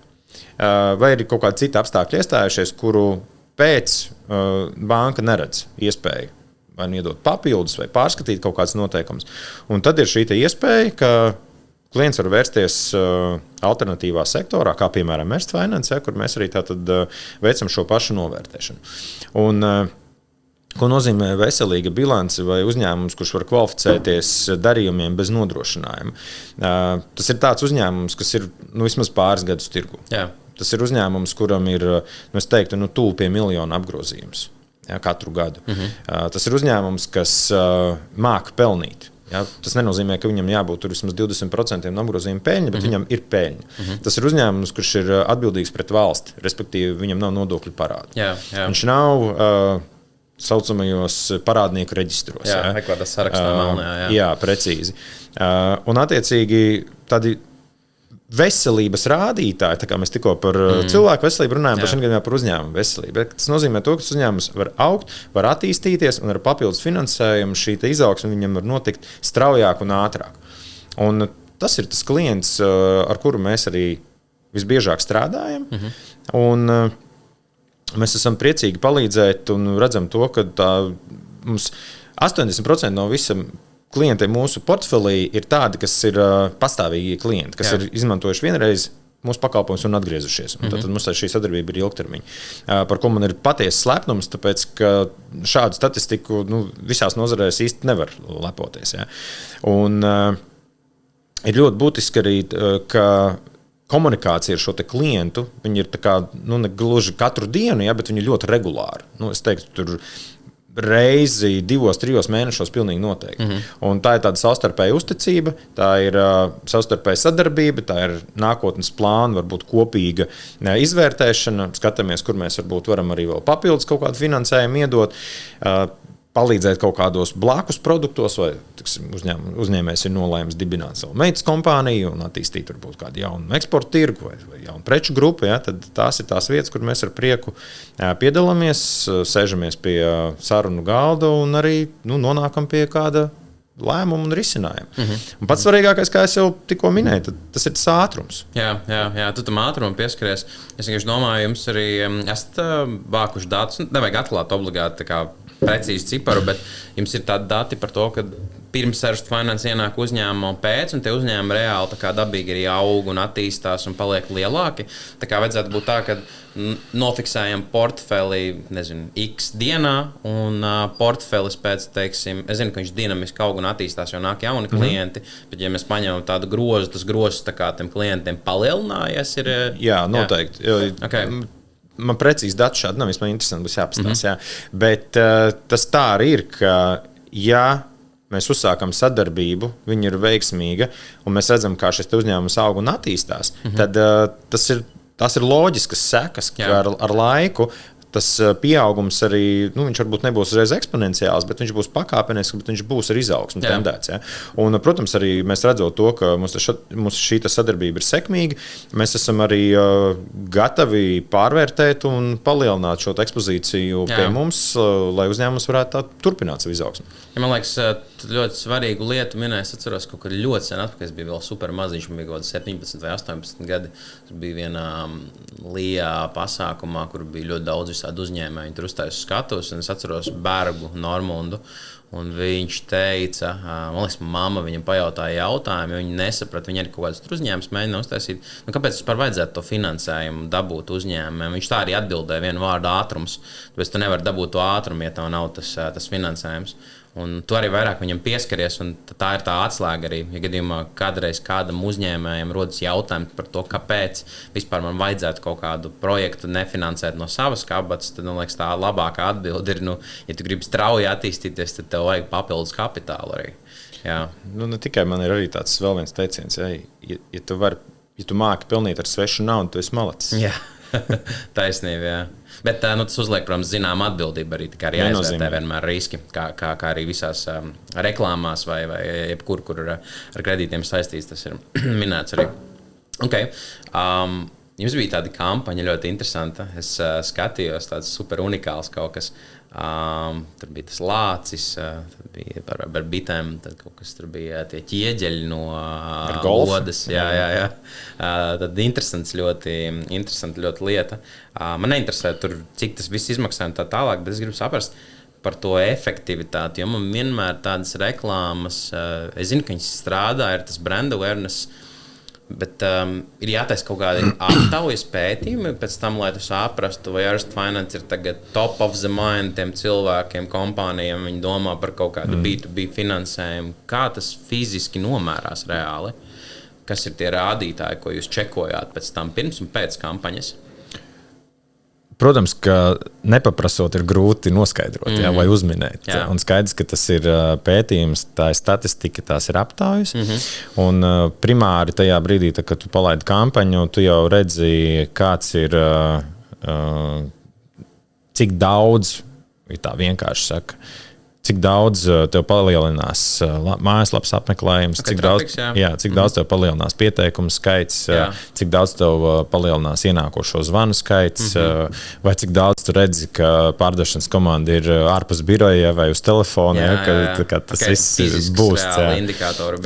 vai ir kaut kādi citi apstākļi iestājušies, kuru pēc banka neredz iespēju vai nu iedot papildus, vai pārskatīt kaut kādas noteikumus. Un tad ir šī iespēja, ka klients var vērsties alternatīvā sektorā, kā piemēram Erste Finance, kur mēs arī tātad veicam šo pašu novērtēšanu. Un, ko nozīmē veselīga bilance vai uzņēmums, kurš var kvalificēties darījumiem bez nodrošinājuma? Tas ir tāds uzņēmums, kas ir vismaz pāris gadus tirgu. Jā. Tas ir uzņēmums, kuram ir, es teiktu, tuvu pie miljona apgrozījums katru gadu. Tas ir uzņēmums, kas māca pelnīt. Ja, tas nenozīmē, ka viņam jābūt vismaz 20% no apgrozījuma peļņa, bet viņam ir peļņa. Tas ir uzņēmums, kurš ir atbildīgs pret valsti, respektīvi viņam nav nodokļu parādu. Viņš nav saucamajos parādnieku reģistros. Kādā sarakstā melnajā. Jā, precīzi. Un attiecīgi tādi veselības rādītāji, tā kā mēs tikko par cilvēku veselību runājam, pašiem gadījumā par uzņēmumu veselību. Tas nozīmē to, ka uzņēmums var augt, var attīstīties un ar papildus finansējumu šī izaugsme viņam var notikt straujāk un ātrāk. Un tas ir tas klients, ar kuru mēs arī visbiežāk strādājam. Un mēs esam priecīgi palīdzēt un redzam to, ka mums 80% no visam klientiem mūsu portfelī ir tādi, kas ir pastāvīgi klienti, kas ir izmantojuši vienreiz mūsu pakalpojumus un atgriezušies. Un tad mums šī sadarbība ir ilgtermiņa. Par ko man ir patiesa slepnums, tāpēc, ka šādu statistiku visās nozarēs īsti nevar lepoties. Ja? Un ir ļoti būtiski arī, ka komunikācija ar šo klientu, viņi ir tā kā, ne gluži katru dienu, ja, bet viņi ir ļoti regulāri. Es teiktu, tur reizi 2-3 mēnešos pilnīgi noteikti. Un tā ir tāda savstarpēja uzticība, tā ir savstarpēja sadarbība, tā ir nākotnes plāna, varbūt kopīga izvērtēšana, skatāmies, kur mēs varbūt varam arī vēl papildus kaut kādu finansējumu iedot, palīdzēt kaut kādos blakus produktos, vai uzņēmējs ir nolēmis dibināt savu meitas kompāniju un attīstīt varbūt kādu jaunu eksporta tirgu vai jaunu preču grupu, ja, tad tās ir tās vietas, kur mēs ar prieku piedalāmies, sēžamies pie sarunu galda un arī nonākam pie kāda lēmumu un risinājumu. Un pats svarīgākais, kā es jau tikko minēju, tas ir tas ātrums. Jā, tu tam ātrumam pieskaries. Es vienkārši domāju, jums arī esat vākuši datus, nevajag atklāt obligāti tā kā precīzi ciparu, bet jums ir tādi dati par to, ka pirms Erste Finance ienāk uzņēmuma un pēc, un tie uzņēmumi reāli tā kā dabīgi arī aug un attīstās un paliek lielāki. Tā kā vajadzētu būt tā, ka nofiksējam portfeli, X dienā, un portfelis pēc, teiksim, es zinu, ka viņš dinamiski aug un attīstās, jo nāk jauni klienti, bet ja mēs paņemam tādu grozu, tas grozs tā kā tiem klientiem palielinājies ir... Jā, noteikti. Okay. Man precīzi dati šādi nav, man interesanti būs jāpastāsta. Bet tas tā arī ir, ka ja mēs uzsākam sadarbību, viņa ir veiksmīga, un mēs redzam, kā šis uzņēmums aug un attīstās, tad tās ir loģiskas sekas, ka ar laiku tas pieaugums arī, viņš varbūt nebūs uzreiz eksponenciāls, bet viņš būs pakāpenisks, bet viņš būs ar izaugsmu tendēts. Ja? Un, protams, arī mēs redzot to, ka mums šī sadarbība ir sekmīga, mēs esam arī gatavi pārvērtēt un palielināt šo ekspozīciju pie mums, lai uzņēmums varētu turpināt savu izaugsmu. Ja, man liekas, ļoti svarīgu lietu minēju. Es atceros, ka ļoti sen atpakaļ es biju vēl super maziņš, man bija kaut kāds 17 vai 18 gadi. Tas bija vienā lijā pasākumā, kur bija ļoti daudz visādi uzņēmēji. Tur uzstājas skatus, un es atceros Bergu Normundu. Un viņš teica, man liekas, mamma viņam pajautāja jautājumu, jo viņi nesaprata, viņi arī kaut kādus uzņēmumus mēģina uztaisīt. Kāpēc vispār vajadzētu to finansējumu dabūt uzņēmumiem? Viņš tā arī atbildēja vienu vārdu ātrums. Tāpēc tu nevari dabūt to ātrumu, ja tev nav tas finansējums. Un tu arī vairāk viņam pieskaries, un tā ir tā atslēga arī. Ja gadījumā kādreiz kādam uzņēmējam rodas jautājums par to, kāpēc vispār man vajadzētu kaut kādu projektu nefinansēt no savas kabatas, tad, man liekas, tā labākā atbilde ir, ja tu gribi strauji attīstīties, tad tev vajag papildus kapitālu arī. Jā. Ne tikai man ir arī tāds vēl viens teiciens, ja tu māki pelnīt ar svešu naudu, tu esi malacis. Jā, taisnība, jā. Bet tas uzliek, protams, zinām atbildību arī jāizvērtē vienmēr riski, kā arī visās reklāmās vai jebkur, kur ar kredītiem saistīts, tas ir minēts arī. Okay. Jums bija tāda kampaņa ļoti interesanta. Es skatījos tāds super unikāls kaut kas. Tur bija tas lācis, tad bija par bitēm, tad kaut kas tur bija tie ķieģeļi no odas. Jā. Tad interesanti ļoti lieta. Man neinteresē tur, cik tas viss izmaksā un tā tālāk, bet es gribu saprast par to efektivitāti, jo man vienmēr tādas reklāmas, es zinu, ka viņas strādā, ir tas brand awareness, bet ir jātaisa kaut kādi aptaujas pētījumi pēc tam, lai tu saprastu, vai Erste Finance ir tagad top of the mind tiem cilvēkiem, kompānijiem, viņi domā par kaut kādu B2B finansējumu. Kā tas fiziski nomērās reāli? Kas ir tie rādītāji, ko jūs čekojāt pēc tam pirms un pēc kampaņas? Protams, ka nepaprasot ir grūti noskaidrot vai uzminēt. Jā. Un skaidrs, ka tas ir pētījums, tā ir statistika, tās ir aptaujas. Un primāri tajā brīdī, kad tu palaidi kampaņu, tu jau redzi, kāds ir, cik daudz, ja tā vienkārši saka, cik daudz tev palielinās mājaslapas apmeklējums, cik daudz tev palielinās pieteikumu skaits, cik daudz tev palielinās ienākošo zvanu skaits, vai cik daudz tu redzi, ka pārdošanas komanda ir ārpus biroja vai uz telefona, ka tas viss būs.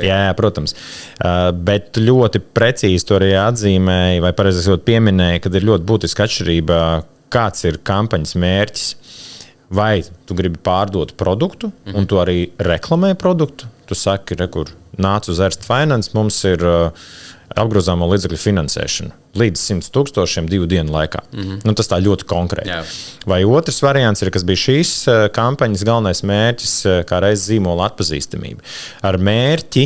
Jā, protams. Bet ļoti precīzi to arī atzīmēja, vai pareizāk pieminēja, kad ir ļoti būtiska atšķirība, kāds ir kampaņas mērķis. Vai tu gribi pārdot produktu, un tu arī reklamē produktu. Tu saki, kur nāc uz Erste Finance, mums ir apgrozāmo līdzekļu finansēšana līdz 100,000 2 dienu laikā. Tas tā ļoti konkrēti. Jā. Vai otrs variants ir, kas bija šīs kampaņas galvenais mērķis, kā reiz zīmola atpazīstamība. Ar mērķi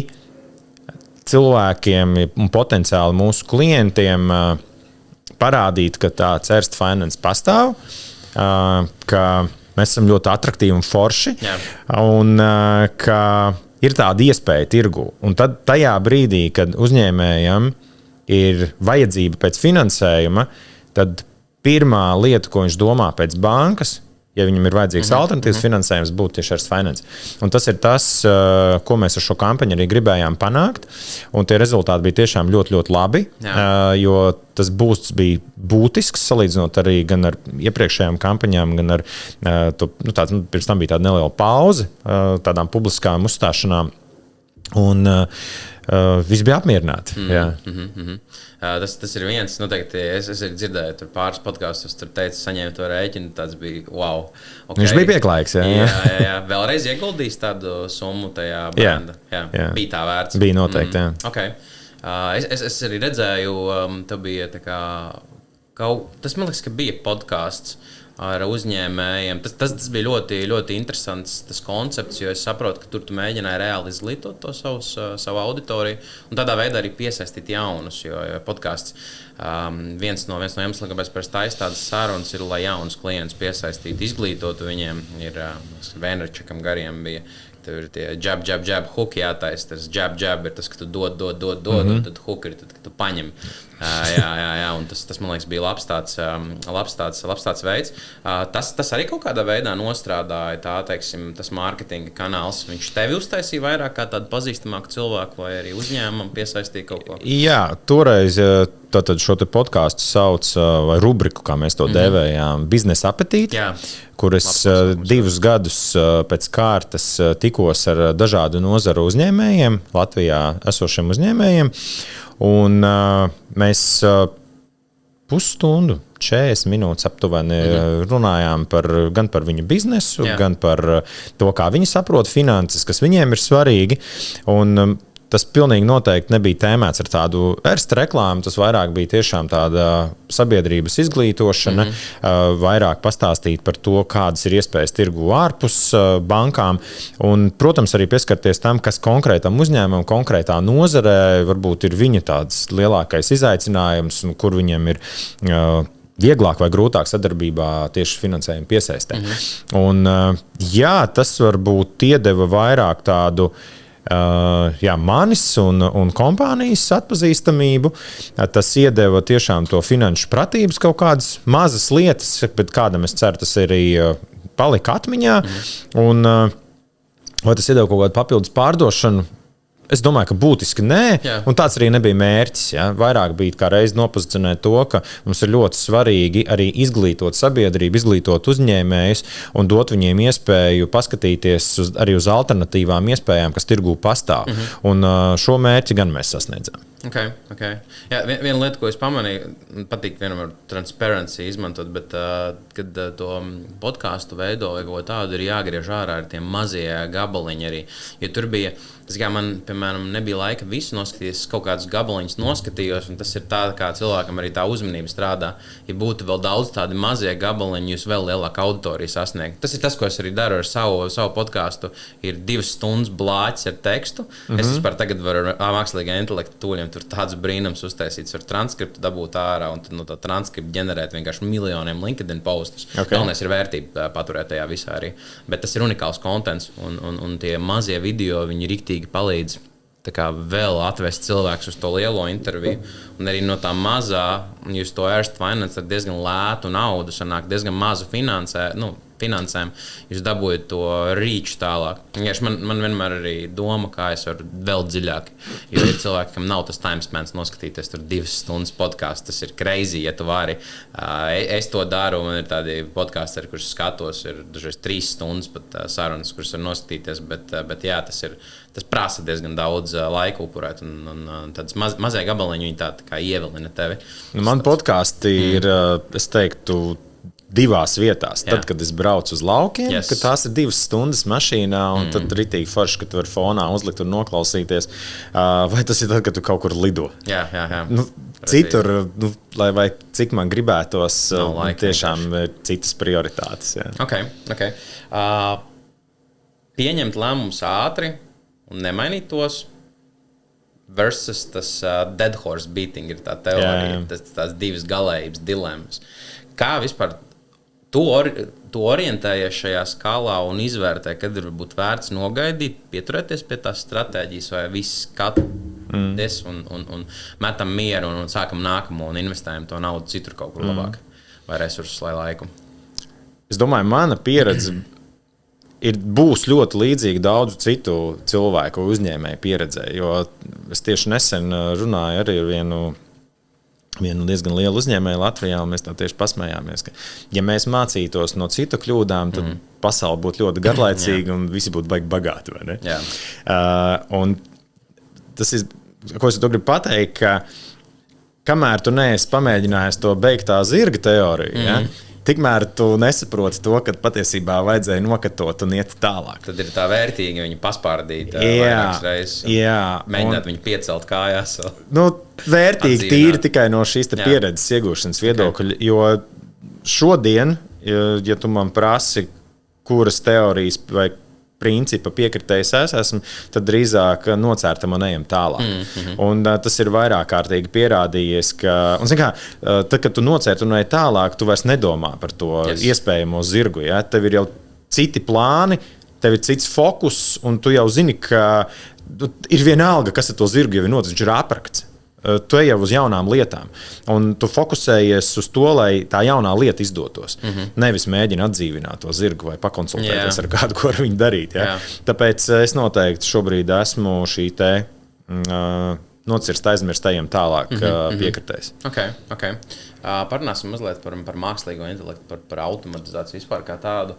cilvēkiem un potenciāli mūsu klientiem parādīt, ka tāds Erste Finance pastāv, ka mēs esam ļoti atraktīvi un forši, un ka ir tāda iespēja tirgu. Un tad tajā brīdī, kad uzņēmējam ir vajadzība pēc finansējuma, tad pirmā lieta, ko viņš domā pēc bankas, ja viņam ir vajadzīgs alternatīvs finansējums, būtu tieši Erste Finance. Un tas ir tas, ko mēs ar šo kampaņu arī gribējām panākt. Un tie rezultāti bija tiešām ļoti, ļoti labi, jo tas būsts bija būtisks, salīdzinot arī gan ar iepriekšējām kampaņām, gan ar pirms tam bija tāda neliela pauze tādām publiskām uzstāšanām. Un viss bija apmierināti. Tas ir viens, noteikti, es arī dzirdēju tur pāris podkastus, tur teica, saņēma to rēķinu, tāds bija wow. Okay. Viņš bija pieklājīgs, jā. Vēlreiz ieguldījis tādu summu tajā branda. Jā. Bija tā vērts. Bija noteikti, jā. Okay. Es arī redzēju, tev bija tā kā, tas man liekas, ka bija podcasts ar uzņēmējiem. Tas bija ļoti, ļoti interesants tas koncepts, jo es saprotu, ka tur tu mēģināji reāli izglītot to savu auditoriju un tādā veidā arī piesaistīt jaunus, jo podcasts viens no iemesliem, kāpēc pēc taisa tādas sarunas ir, lai jaunus klientus piesaistītu, izglītotu viņiem. Ir Vēnračakam gariem bija. Tur ir tie jab, hook jātaisa. Tas jab ir tas, ka tu dod, un tad hook ir, tad, ka tu paņem. Jā, un tas, man liekas, bija labs tāds veids. Tas arī kaut kādā veidā nostrādāja tas mārketinga kanāls. Viņš tevi uztaisīja vairāk kā tādu pazīstamāku cilvēku vai arī uzņēmumu piesaistīja kaut ko? Jā, toreiz tātad šo te podcastu sauc, vai rubriku, kā mēs to dēvējām, biznesa apetīti, kur es 2 gadus pēc kārtas tikos ar dažādu nozaru uzņēmējiem, Latvijā esošiem uzņēmējiem, un mēs pusstundu, 40 minūtes aptuveni runājām gan par viņu biznesu, gan par to, kā viņi saprot finanses, kas viņiem ir svarīgi. Un tas pilnīgi noteikti nebija tēmēts ar tādu ērstu reklāmu, tas vairāk bija tiešām tāda sabiedrības izglītošana, vairāk pastāstīt par to, kādas ir iespējas tirgu ārpus bankām, un, protams, arī pieskarties tam, kas konkrētam uzņēmumam, konkrētā nozarē varbūt ir viņa tāds lielākais izaicinājums, un kur viņiem ir vieglāk vai grūtāk sadarbībā tieši finansējuma piesaistē. Un, tas varbūt iedeva vairāk tādu manis un kompānijas atpazīstamību. Tas iedeva tiešām to finanšu pratības kaut kādas mazas lietas, bet kādam es ceru, tas arī palika atmiņā. Un vai tas iedeva kaut kādu papildus pārdošanu? Es domāju, ka būtiski nē, un tāds arī nebija mērķis. Ja? Vairāk bija kā reiz nopozicionēt to, ka mums ir ļoti svarīgi arī izglītot sabiedrību, izglītot uzņēmējus un dot viņiem iespēju paskatīties arī uz alternatīvām iespējām, kas tirgū pastāv. Un šo mērķi gan mēs sasniedzām. Okay. Jā, viena lieta, ko es pamanīju, patīk vienam ar transparency izmantot, bet, kad to podcastu veido vai ko tādu, ir jāgriež ārā ar tiem mazie gabaliņi arī. Jo tur bija, man, piemēram, nebija laika visu noskatīties, kaut kādus gabaliņus noskatījos, un tas ir tā, kā cilvēkam arī tā uzmanība strādā. Ja būtu vēl daudz tādi mazie gabaliņi, jūs vēl lielāku auditoriju sasniegt. Tas ir tas, ko es arī daru ar savu podcastu. Ir 2 stundas blāķis ar tekstu. Es vispār tagad varu ar mākslīgā intelekta tūļiem tur tāds brīnums uztaisīts, var transkriptu dabūt ārā un tad no tā transkriptu ģenerēt vienkārši miljoniem LinkedIn postus. Galvenais ir vērtība paturēt tajā visā arī. Bet tas ir unikāls kontents un tie mazie video, viņi riktīgi palīdz tā kā vēl atvest cilvēkus uz to lielo interviju. Un arī no tā mazā, jūs to Erst Finance ar diezgan lētu naudu sanāk, diezgan mazu finansēm, jūs dabūjat to rīču tālāk. Man vienmēr arī doma, kā es varu vēl dziļāk, jo ir cilvēki, kam nav tas timespans noskatīties tur 2 stundas podcastu, tas ir crazy, ja tu vari. Es to daru, man ir tādi podkasteri, kurus skatos, ir dažreiz 3 stundas pat sarunas, kuras var noskatīties, bet jā, tas prasa diezgan daudz laika upurēt, un tāds mazie gabaliņi viņi tā kā ievilina tevi. Man podkasti ir, es teiktu, 2 vietās. Tad, kad es braucu uz laukiem, kad tās ir 2 stundas mašīnā, un tad ritīgi forši, ka tu vari fonā uzlikt un noklausīties. Vai tas ir tad, kad tu kaut kur lido? Jā. Citur, vai cik man gribētos, tiešām citas prioritātes. Jā. Okay. Pieņemt lēmumus ātri un nemainīt tos versus tas dead horse beating ir tā teorija, tās 2 galējības dilemmas. Kā vispār tu orientējies šajā skalā un izvērtē, kad ir varbūt vērts nogaidīt, pieturēties pie tās stratēģijas vai viss skaties un metam mieru un sākam nākamo un investējam to naudu citur kaut kur labāk vai resursus lai laiku? Es domāju, mana pieredze būs ļoti līdzīga daudzu citu cilvēku uzņēmēju pieredzē, jo es tieši nesen runāju arī ar vienu diezgan lielu uzņēmēju Latvijā, un mēs tā tieši pasmējāmies, ka ja mēs mācītos no citu kļūdām, tad pasaule būtu ļoti garlaicīga un visi būtu baigi bagāti, vai ne? Jā. Un tas ir, ko es to gribu pateikt, ka kamēr tu neesi pamēģinājis to beigtā zirga teoriju, tikmēr tu nesaproti to, ka patiesībā vajadzēja nokatot un iet tālāk. Tad ir tā vērtīgi viņu paspārdīt vairākas reizes. Mēģināt viņu piecelt kājās. Vērtīgi tīri tikai no šīs pieredzes iegūšanas viedokļa, jo šodien, ja tu man prasi, kuras teorijas vai principa piekritējis esmu, tad drīzāk nocērtam un ejam tālāk. Un tas ir vairāk kārtīgi pierādījies, ka, un zin kā, tad, kad tu nocērt un ej tālāk, tu vairs nedomā par to iespējamo zirgu. Ja? Tev ir jau citi plāni, tev ir cits fokus, un tu jau zini, ka ir vienalga, kas ar to zirgu jau ir noticis, viņš ir aprakts. Tu ej jau uz jaunām lietām, un tu fokusējies uz to, lai tā jaunā lieta izdotos. Nevis mēģini atdzīvināt to zirgu vai pakonsultēties ar kādu, ko ar viņu darīt. Ja? Tāpēc es noteikti šobrīd esmu šī te nocirst, aizmirst, ejam tālāk piekritēs. Okay. Parunāsim mazliet par mākslīgo intelektu, par automatizāciju vispār kā tādu.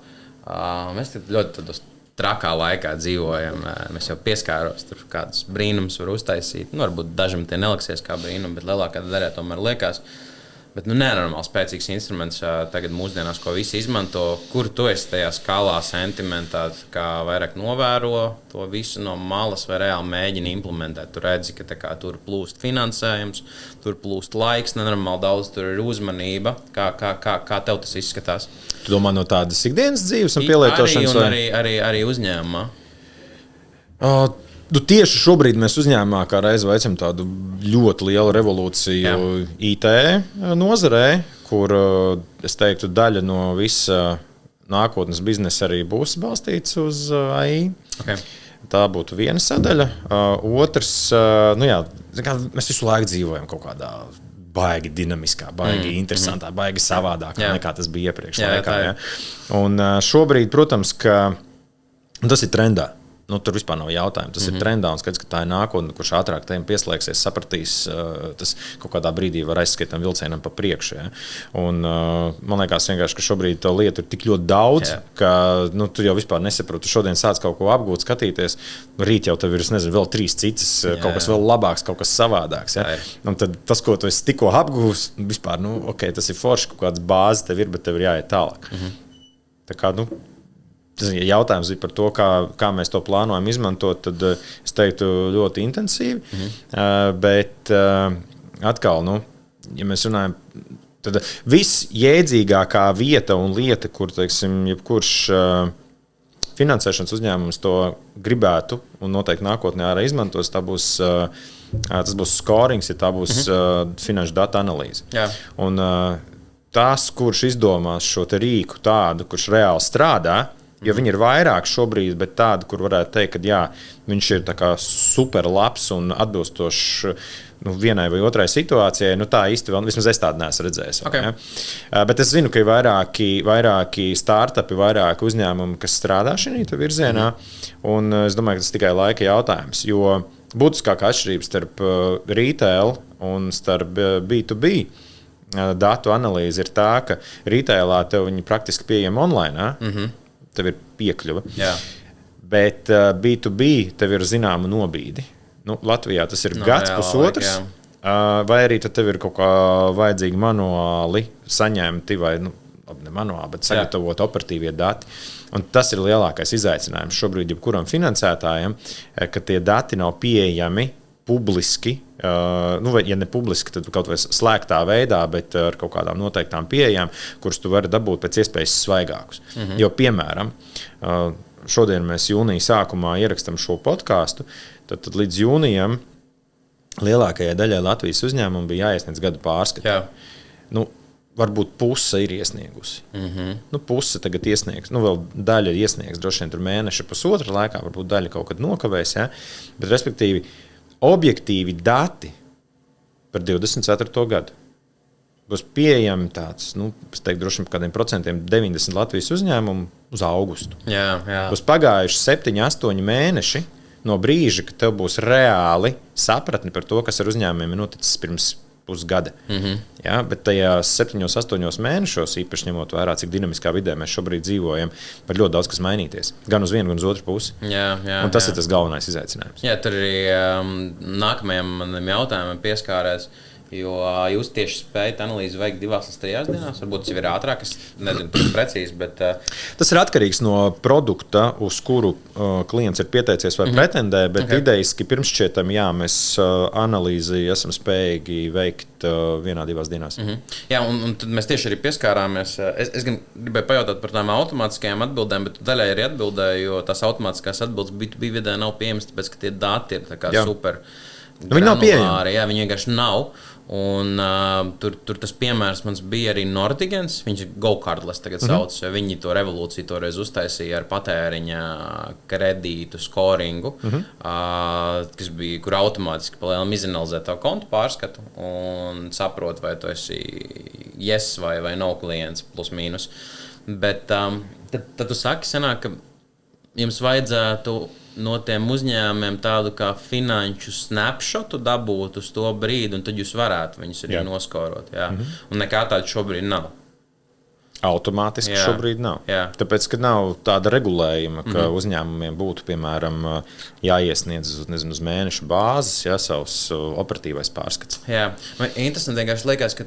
Mēs ļoti tādos trakā laikā dzīvojam. Mēs jau pieskāros, tur kādus brīnumus var uztaisīt. Varbūt dažam tie neliksies kā brīnumi, bet lielākā daļā tomēr liekas. Bet nenormāli spēcīgs instruments tagad mūsdienās, ko visi izmanto. Kur tu esi tajā skalā sentimentā, kā vairāk novēro to visu no malas vai reāli mēģini implementēt? Tu redzi, ka tur plūst finansējums, tur plūst laiks, nenormāli daudz, tur ir uzmanība. Kā tev tas izskatās? Tu domā no tādas ikdienas dzīves un pielietošanas? Arī uzņēmumā. Tieši šobrīd mēs uzņēmumā kā reizi veicam tādu ļoti lielu revolūciju IT nozarē, kur es teiktu, daļa no visa nākotnes biznesa arī būs balstīts uz AI. Okay. Tā būtu viena sadaļa. Otrs, mēs visu laiku dzīvojam kaut kādā baigi dinamiskā, baigi interesantā, baigi savādākā nekā tas bija iepriekš. Un šobrīd, protams, ka tas ir trendā. Tur vispār nav jautājumu. Tas ir trendā un skats, ka tā ir nākotne, kurš ātrāk tajiem pieslēgsies, sapratīs, tas kaut kādā brīdī var aizskriet tam vilcienam pa priekšu. Ja? Un man liekas vienkārši, ka šobrīd to lietu ir tik ļoti daudz, ka tu jau vispār nesaproti. Tu šodien sāc kaut ko apgūt, skatīties, rīt jau tev ir, vēl 3 citas, kaut kas vēl labāks, kaut kas savādāks. Ja? Un tad tas, ko tu esi tikko apgūs, vispār, tas ir forši, kaut kāds bāze tev ir, bet tev ir jāiet tālāk. Tā kā, jautājums ir par to, kā mēs to plānojam izmantot, tad es teiktu ļoti intensīvi. Bet atkal, ja mēs runājam, tad viss jēdzīgākā vieta un lieta, kur, teiksim, jebkurš finansēšanas uzņēmums to gribētu un noteikti nākotnē arī izmantos, tas būs scorings, ja tā būs finanšu datu analīze. Jā. Un tas, kurš izdomās šo te rīku tādu, kurš reāli strādā, jo viņi ir vairāk šobrīd, bet tādi, kur varētu teikt, ka viņš ir tā kā super labs un atbilstošs vienai vai otrai situācijai, tā īsti vēl, vismaz es tādu neesmu redzējis. Okay. Ja? Bet es zinu, ka ir vairāki startupi, vairāki uzņēmumi, kas strādā šajā virzienā, un es domāju, ka tas tikai laika jautājums, jo būtiskākā atšķirība starp retail un starp B2B datu analīzi ir tā, ka retailā tev viņi praktiski pieejami online, tev ir piekļuva. Jā. Bet B2B tev ir zināma nobīdi. Latvijā tas ir gads, pusotrs, vai arī tev ir kaut kā vajadzīgi manuāli saņemti, vai ne manuāli, bet sagatavot operatīvie dati. Un tas ir lielākais izaicinājums šobrīd jebkuram finansētājam, ka tie dati nav pieejami publiski, vai, ja ne publiski, tad kaut vai slēgtā veidā, bet ar kaut kādām noteiktām pieejām, kuras tu vari dabūt pēc iespējas svaigākus. Jo, piemēram, šodien mēs jūnija sākumā ierakstam šo podcastu, tad līdz jūnijam lielākajai daļai Latvijas uzņēmumu bija jāiesniedz gadu pārskati. Jā. Varbūt puse ir iesniegusi. Puse tagad iesniegs. Vēl daļa iesniegs, droši vien tur mēneša pusotra laikā, varbūt daļa kaut kad nokavēs. Ja? Bet, respektīvi, objektīvi dati par 24. gadu būs pieejami tāds, es teiktu, droši vien par kādiem procentiem 90 Latvijas uzņēmumu uz augustu. Jā. Būs pagājuši 7-8 mēneši no brīža, kad tev būs reāli sapratni par to, kas ar uzņēmumiem ir noticis pirms pusgada. Ja, bet tajās 7-8 mēnešos, īpaši ņemot vērā, cik dinamiskā vidē mēs šobrīd dzīvojam, var ļoti daudz kas mainīties. Gan uz vienu, gan uz otru pusi. Un tas ir tas galvenais izaicinājums. Jā, tur arī nākamajam manam jautājumam pieskārēs, jo jūs tieši spējat analīzi veikt 2-3 dienās. Varbūt tas jau ir ātrāk, es nezinu, tas ir precīzi, bet... Tas ir atkarīgs no produkta, uz kuru klients ir pieteicies vai pretendē, bet idejiski pirmšķietam, mēs analīzi esam spējīgi veikt 1-2 dienās. Jā, un tad mēs tieši arī pieskārāmies. Es gan gribēju pajautāt par tām automātiskajām atbildēm, bet daļai arī atbildēju, jo tās automātiskās atbildes B2B vidē nav pieejamas, tāpēc, ka tie dati ir tā kā super viņi nav pieejami. Jā, viņi vienkārši nav. Un tur tas piemērs mums bija arī Nordigens. Viņš ir GoCardless tagad sauc. Viņi to revolūciju toreiz uztaisīja ar patēriņa kredītu scoringu, kur automātiski palielam izanalizē tavu kontu pārskatu un saprot, vai tu esi yes vai no klients plus mīnus. Bet tad tu saki, sanāk, ka jums vajadzētu no tiem uzņēmumiem tādu kā finanšu snapshotu dabūt uz to brīdi, un tad jūs varētu viņus arī noskorot. Jā. Un nekā tāda šobrīd nav. Automātiski šobrīd nav. Tāpēc, ka nav tāda regulējuma, ka uzņēmumiem būtu, piemēram, jāiesniedz uz mēneša bāzes, savs operatīvais pārskats. Jā, man interesanti vienkārši liekas, ka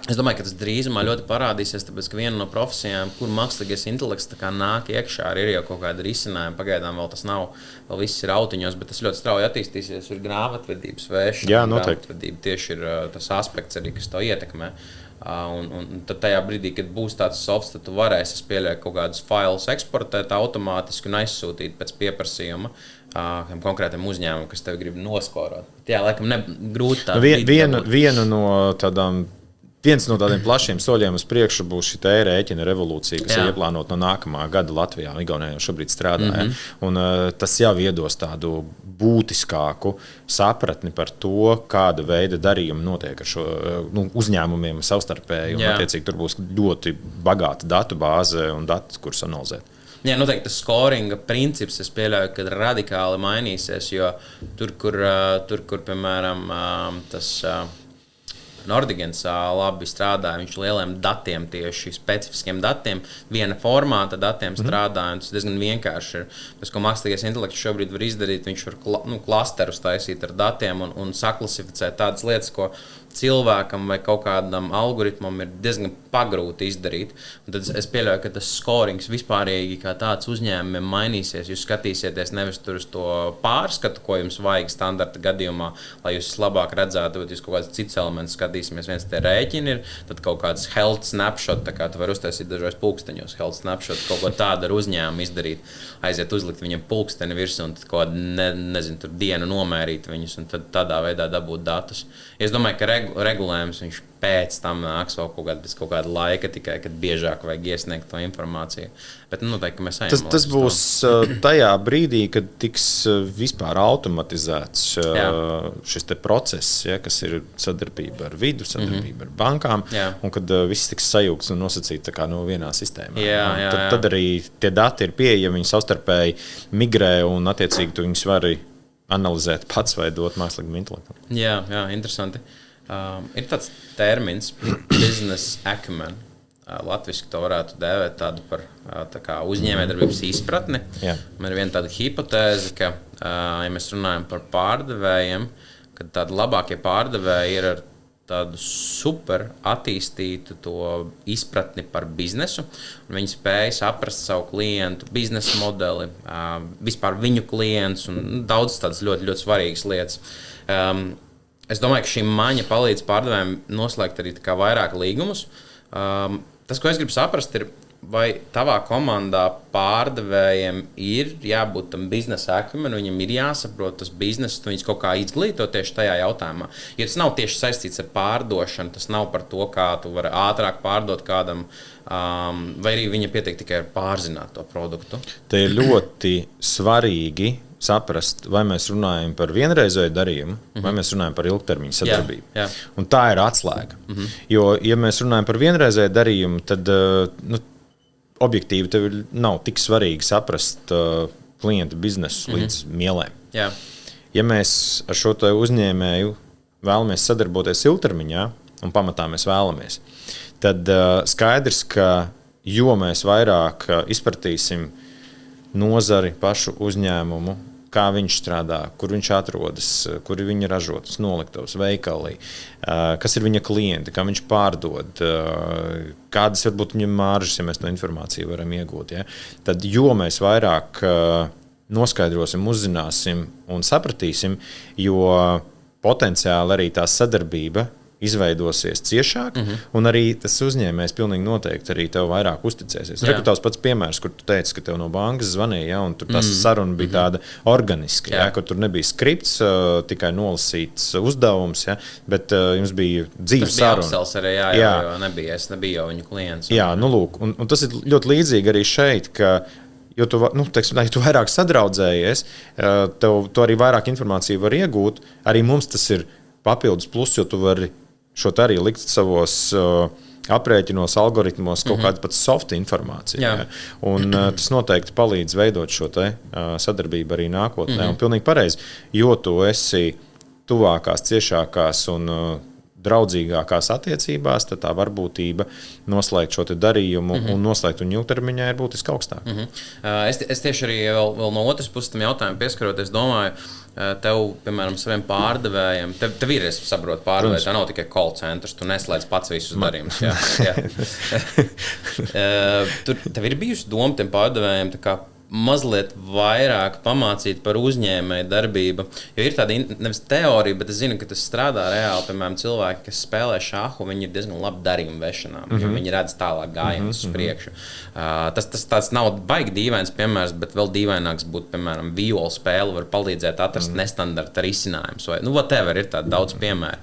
es domāju, ka tas drīzumā ļoti parādīsies, tāpēc, ka viena no profesijām, kur mākslīgais intelekts tā kā nāk iekšā, ir jau kaut kāda risinājuma. Pagaidām vēl tas nav, vēl viss ir autiņos, bet tas ļoti strauji attīstīsies. Ir grāmatvedības vēšana. Jā, grāmatvedība tieši ir tas aspekts arī, kas to ietekmē. Un tad tajā brīdī, kad būs tāds softs, tad tu varēsi, es pieļauju, kaut kādus failus eksportēt automātiski un aizsūtīt pēc pieprasījuma konkrētam uzņēmumam, kas tev grib noskorot. Jā, laikam grūti tādu. Viens no tādiem plašiem soļiem uz priekšu būs šī e-rēķina revolūcija, kas ir ieplānota no nākamā gada Latvijā. Igaunijā jau šobrīd strādā. Un tas jau iedos tādu būtiskāku sapratni par to, kāda veida darījumi notiek ar šo uzņēmumiem savstarpēji. Attiecīgi, tur būs ļoti bagāta datu bāze un dati, kurus analizēt. Jā, noteikti tas scoringa princips, es pieļauju, ka radikāli mainīsies, jo tur, kur piemēram, tas Nordigens labi strādāja, viņš lieliem datiem, tieši specifiskiem datiem, viena formāta datiem strādāja, un tas diezgan vienkārši ir. Tas, ko mākslīgais intelekts šobrīd var izdarīt, viņš var klasterus taisīt ar datiem un saklasificēt tādas lietas, ko cilvēkam vai kaut kādam algoritmam ir diezgan pagrūti izdarīt. Un tad es pieļauju, ka tas scorings vispārīgi kā tāds uzņēmumiem mainīsies. Jūs skatīsieties nevis tur uz to pārskatu, ko jums vajag standarta gadījumā, lai jūs labāk redzētu, bet jūs kaut kāds cits elements skatīsimies. Viens te rēķini ir, tad kaut kāds health snapshot, tā kā tu vari uztaisīt dažos pulksteņos health snapshot, kaut ko tādu ar uzņēmumu izdarīt, aiziet uzlikt viņam pulksteni virsū un tad kaut kādu, tur dienu nomērīt viņus un tad tādā veidā dabūt datus. Es domāju, ka regulējums viņš pēc tam nāks vēl pēc kaut kāda laika tikai, kad biežāk vajag iesniegt to informāciju. Bet noteikti, ka mēs ejam. Tas būs tajā brīdī, kad tiks vispār automatizēts šis te process, kas ir sadarbība ar vidu, sadarbība ar bankām, un kad viss tiks sajūgts un nosacīts tā kā vienā sistēmā. Tad arī tie dati ir pieejami, viņi savstarpēji migrē un attiecīgi tu viņus vari analizēt pats vai dot mākslīgam intelektam. Jā, interesanti. Ir tāds termins, business acumen. Latviski to varētu dēvēt tādu par tā kā uzņēmējdarbības izpratni. Man ir viena tāda hipotēze, ka, ja mēs runājam par pārdevējiem, kad tādi labākie pārdevēji ir ar tādu super attīstītu to izpratni par biznesu, un viņi spēja saprast savu klientu biznesa modeli, vispār viņu klients un daudz tādas ļoti, ļoti svarīgas lietas. Es domāju, ka šī maņa palīdz pārdevējiem noslēgt arī tā kā vairāk līgumus. Tas, ko es gribu saprast, ir, vai tavā komandā pārdevējiem ir jābūt tam biznesa acumen, viņam ir jāsaprot tas bizness, un viņus kaut kā izglīto tieši tajā jautājumā. Jo tas nav tieši saistīts ar pārdošanu, tas nav par to, kā tu vari ātrāk pārdot kādam, vai arī viņa pietiek tikai ar pārzināt to produktu. Te ir ļoti svarīgi saprast, vai mēs runājam par vienreizēju darījumu, vai mēs runājam par ilgtermiņu sadarbību. Jā. Un tā ir atslēga. Jo, ja mēs runājam par vienreizēju darījumu, tad objektīvi tev nav tik svarīgi saprast klienta biznesu līdz mielēm. Jā. Ja mēs ar šo uzņēmēju vēlamies sadarboties ilgtermiņā, un pamatā mēs vēlamies, tad skaidrs, ka jo mēs vairāk izpratīsim nozari, pašu uzņēmumu, kā viņš strādā, kur viņš atrodas, kur ir viņa ražotnes, noliktavas, veikalī, kas ir viņa klienti, kā viņš pārdod, kādas varbūt viņam maržas, ja mēs to informāciju varam iegūt. Ja? Tad, jo mēs vairāk noskaidrosim, uzzināsim un sapratīsim, jo potenciāli arī tā sadarbība izveidosies ciešāk, un arī tas uzņēmējs pilnīgi noteikti arī tev vairāk uzticēsies. Reku tavs pats piemērs, kur tu teici, ka tev no bankas zvanīja, un tur tas saruna bija tāda organiska, kur tur nebija skripts, tikai nolasīts uzdevums, bet jums bija dzīves saruna. Tas bija apsels arī, jo es nebiju jau viņu klients. Jā, lūk, un tas ir ļoti līdzīgi arī šeit, ka jo tu vairāk sadraudzējies, tu arī vairāk informāciju var iegūt, arī mums tas ir papildus plus, jo tu vari šo arī likt savos aprēķinos, algoritmos kaut kāda pat soft informācija. Ja? Un tas noteikti palīdz veidot šo te sadarbību arī nākotnē. Un pilnīgi pareizi, jo tu esi tuvākās, ciešākās un draudzīgākās attiecībās, tad tā varbūtība noslēgt šo te darījumu un noslēgt un ilgtermiņā ir būtiski augstāka. Es tieši arī vēl no otras puses tam jautājumu pieskaroties, domāju, tev, piemēram, saviem pārdevējiem, tev ir, es saprotu, pārdevēji, tā nav tikai call centers, tu neslēdz pats visus darījumus. Jā. Tev ir bijusi doma tiem pārdevējiem, tā kā mazliet vairāk pamācīt par uzņēmēju darbību, jo ir tāda nevis teorija, bet es zinu, ka tas strādā reāli, piemēram, cilvēki, kas spēlē šahu, viņi ir diezgan labi darījumu vešanām, jo viņi redz tālāk gājienus uz priekšu. Tas tāds nav baigi dīvains piemērs, bet vēl dīvaināks būtu, piemēram, violu spēle var palīdzēt atrast nestandarta risinājumus, vai, whatever, ir tādi daudz piemēri.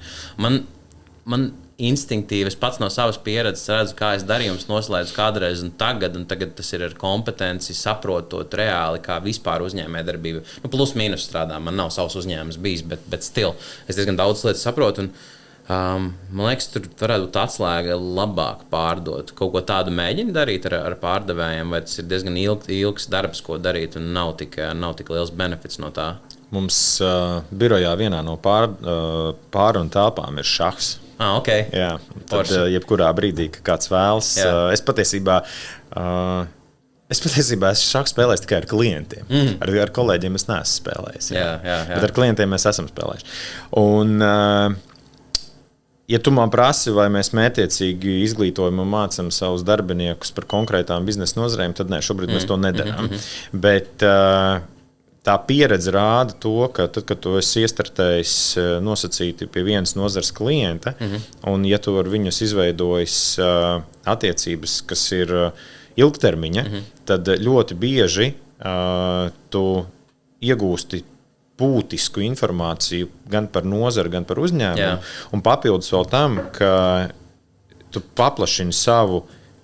Man instinktīvi, es pats no savas pieredzes redzu, kā es darījumus noslēdzu kādreiz un tagad tas ir ar kompetenci saprotot reāli, kā vispār uzņēmējdarbība. Plus mīnus strādā, man nav savs uzņēmums bijis, bet still, es diezgan daudz lietas saprotu un man liekas, tur varētu būt atslēga labāk pārdot. Kaut ko tādu mēģini darīt ar pārdevējiem, vai tas ir diezgan ilgs darbs, ko darīt un nav tik liels benefits no tā? Mums birojā vienā no pārrunu telpām ir šahs. Okay. Jā, tad jebkurā brīdī, kad kāds vēlas. Es patiesībā šahu spēlēju tikai ar klientiem. Ar kolēģiem es neesmu spēlējis. Jā. Bet ar klientiem mēs esam spēlējuši. Un, ja tu man prasi, vai mēs mētiecīgi izglītojam un mācam savus darbiniekus par konkrētām biznesa nozarēm, tad nē, šobrīd mēs to nedarām. Bet tā pieredze rāda to, ka tad, kad tu esi iestartējis nosacīti pie vienas nozares klienta, un ja tu ar viņus izveidojis attiecības, kas ir ilgtermiņa, tad ļoti bieži tu iegūsti būtisku informāciju gan par nozari, gan par uzņēmumu, un papildus vēl tam, ka tu paplašini savu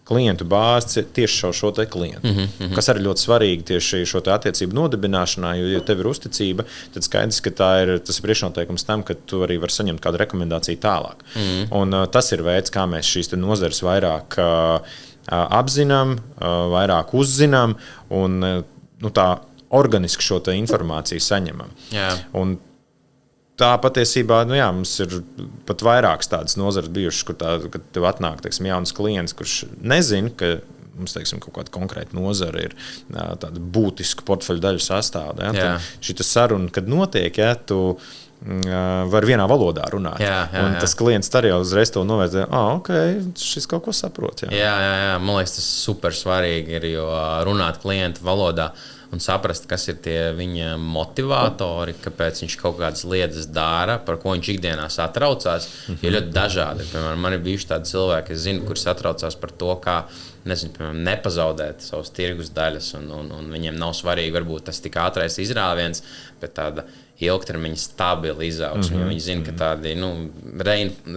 klientu bāzi tieši šo te klientu, kas arī ļoti svarīgi tieši šo te attiecību nodibināšanā, jo, ja tev ir uzticība, tad skaidrs, ka tas ir priekšnoteikums tam, ka tu arī vari saņemt kādu rekomendāciju tālāk. Un tas ir veids, kā mēs šīs te nozares vairāk apzinām, vairāk uzzinām un tā organiski šo te informāciju saņemam. Un tā patiesībā, mums ir pat vairākas tādas nozares bijušas, kad tev atnāk, teiksim, jauns klients, kurš nezina, ka mums, teiksim, kaut kāda konkrēta nozara ir tāda būtiska portfeļu daļu sastāvda. Šita saruna, kad notiek, tu var vienā valodā runāt. Un tas klients arī jau uzreiz to novērtē, šis kaut ko saprot. Jā. Man liekas, tas super svarīgi ir, jo runāt klientu valodā un saprast, kas ir tie viņa motivatori, kāpēc viņš kaut kādas lietas dara, par ko viņš ikdienā satraucās, ir ļoti dažādi. Piemēram, man ir bijuši tādi cilvēki, es zinu, kuri satraucās par to, kā piemēram, nepazaudēt savus tirgus daļas, un viņiem nav svarīgi varbūt tas tik ātrais izrāviens, bet tāda ilgtermiņa stabila izaugsme. Viņi zina, ka tādi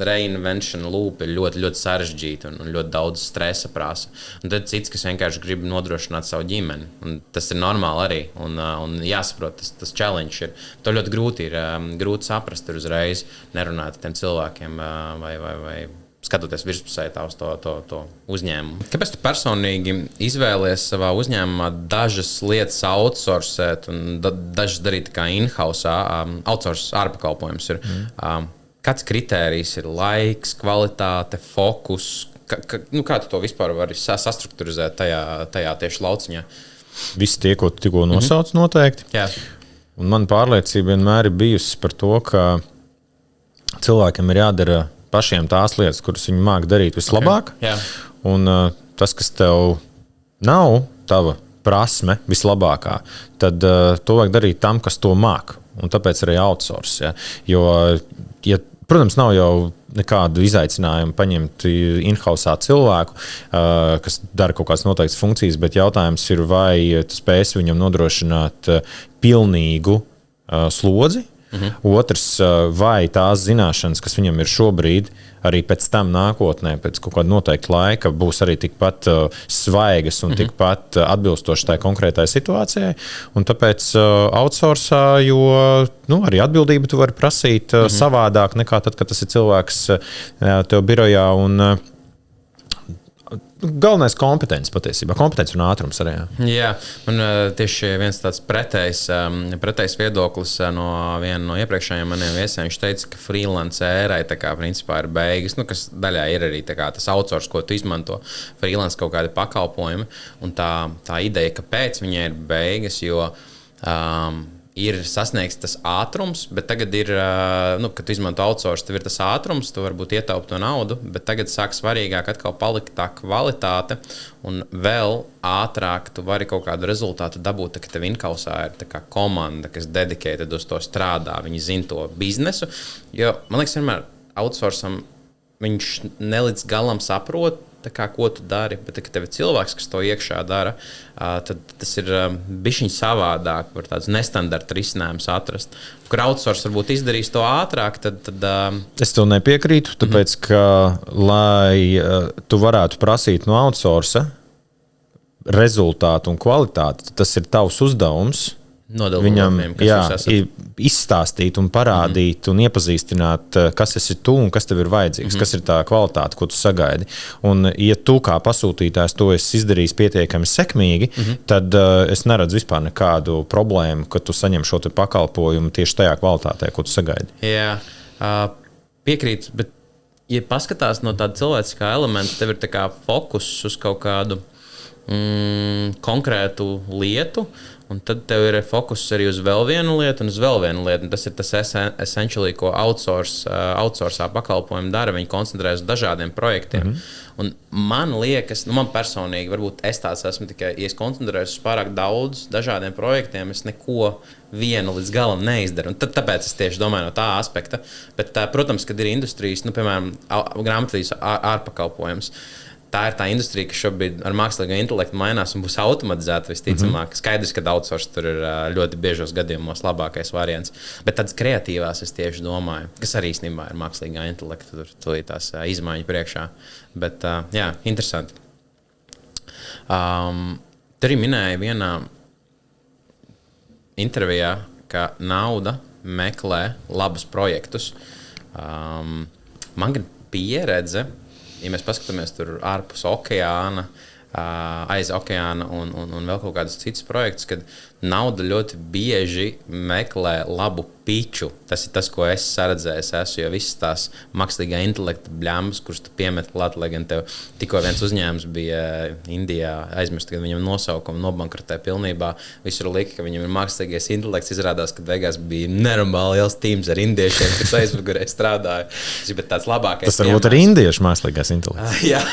reinvention loop ir ļoti, ļoti sarežģīti un ļoti daudz stresa prasa. Un tad cits, kas vienkārši grib nodrošināt savu ģimeni. Un tas ir normāli arī. Un jāsaprot, tas challenge ir. To ļoti grūti saprast ir uzreiz, nerunāt ar tiem cilvēkiem vai skatoties virspusē uz to uzņēmumu. Kāpēc tu personīgi izvēlies savā uzņēmumā dažas lietas outsourcēt un dažas darīt kā in-house, outsource ārpakalpojums ir? Kāds kritērijs ir laiks, kvalitāte, fokus? Kā tu to vispār vari sastrukturizēt tajā tieši lauciņā? Visi tie, ko tu tikko nosauc noteikti. Jā. Un man pārliecība vienmēr ir bijusi par to, ka cilvēkiem ir jādara pašiem tās lietas, kuras viņi māk darīt vislabāk. Un tas, kas tev nav tava prasme vislabākā, tad to vajag darīt tam, kas to māk. Un tāpēc arī outsource. Ja? Jo, protams, nav jau nekādu izaicinājumu paņemt in-housā cilvēku, kas dara kaut kādas noteiktas funkcijas, bet jautājums ir, vai tu spēsi viņam nodrošināt pilnīgu slodzi. Otrs, vai tās zināšanas, kas viņam ir šobrīd, arī pēc tam nākotnē, pēc kaut kāda noteikta laika, būs arī tikpat svaigas un tikpat atbilstoši tai konkrētai situācijai. Un tāpēc outsourcā, jo arī atbildību tu vari prasīt savādāk nekā tad, kad tas ir cilvēks tev birojā. Un galvenais kompetences patiesībā. Kompetence un ātrums arī. Jā, un tieši viens tāds pretējs viedoklis no viena no iepriekšējiem maniem viesiem. Viņš teica, ka freelance ērai tā kā principā ir beigas, kas daļā ir arī tā kā tas outsource, ko tu izmanto, freelance kaut kādi pakalpojumi. Un tā ideja, kāpēc viņai ir beigas, jo ir sasniegts tas ātrums, bet tagad ir, kad tu izmanto outsource, tev ir tas ātrums, tu varbūt ietaupi to naudu, bet tagad sāk svarīgāk atkal palikt tā kvalitāte, un vēl ātrāk tu vari kaut kādu rezultātu dabūt, ka tev inkausā ir tā kā komanda, kas dedicated uz to strādā, viņi zina to biznesu, jo, man liekas, vienmēr outsourceam viņš nelīdz galam saprot, ko tu dari, bet, kad tev ir cilvēks, kas to iekšā dara, tad tas ir bišķiņ savādāk, var tāds nestandarta risinājums atrast. Kur outsource varbūt izdarīs to ātrāk, tad... Es tev nepiekrītu, tāpēc, ka, lai tu varētu prasīt no outsource rezultātu un kvalitāti, tas ir tavs uzdevums. Viņam izstāstīt un parādīt un iepazīstināt, kas esi tu un kas tev ir vajadzīgs, kas ir tā kvalitāte, ko tu sagaidi. Un, ja tu kā pasūtītājs to esi izdarījis pietiekami sekmīgi, tad es neredzu vispār nekādu problēmu, ka tu saņem šo te pakalpojumu tieši tajā kvalitātē, ko tu sagaidi. Jā, piekrīt, bet ja paskatās no tāda cilvēciskā elementa, tev ir tā kā fokus uz kaut kādu konkrētu lietu, un tad tev ir fokus arī uz vēl vienu lietu un uz vēl vienu lietu. Un tas ir tas essentially, ko outsourcā pakalpojumi dara. Viņi koncentrējas uz dažādiem projektiem. Un man liekas, man personīgi, varbūt es tāds esmu tikai, ja es koncentrējos uz pārāk daudz dažādiem projektiem, es neko vienu līdz galam neizdaru. Un tāpēc es tieši domāju no tā aspekta. Bet, protams, kad ir industrijas, piemēram, grāmatvedības ārpakalpojums, tā ir tā industrija, kas šobrīd ar mākslīgo intelektu mainās un būs automatizēta visticamāk. Skaidrs, ka outsource tur ir ļoti biežos gadījumos labākais variants. Bet tādas kreatīvās es tieši domāju, kas arī īstenībā ir mākslīgā intelekta, tur tās izmaiņu priekšā. Bet, jā, interesanti. Te arī minēja vienā intervijā, ka nauda meklē labus projektus. Man gan pieredze, ja mēs paskatāmies tur ārpus okeāna, aiz okeāna un vēl kaut kādus citus projektus, kad nauda ļoti bieži meklē labu piču. Tas ir tas, ko es saredzējis esmu, jo visas tās mākslīgā intelekta bļambas, kuras tu piemet klāt, lai gan tev tikko viens uzņēmums bija Indijā aizmirst, kad viņam nosaukumu nobankrotē pilnībā. Visur lika, ka viņam ir mākslīgais intelekts, izrādās, ka beigās bija nenormāli liels tīms ar indiešiem, kas aizmugurē strādāja. Tas ir tāds labākais. Tas varbūt arī indiešu mākslīgais intelekts. Jā.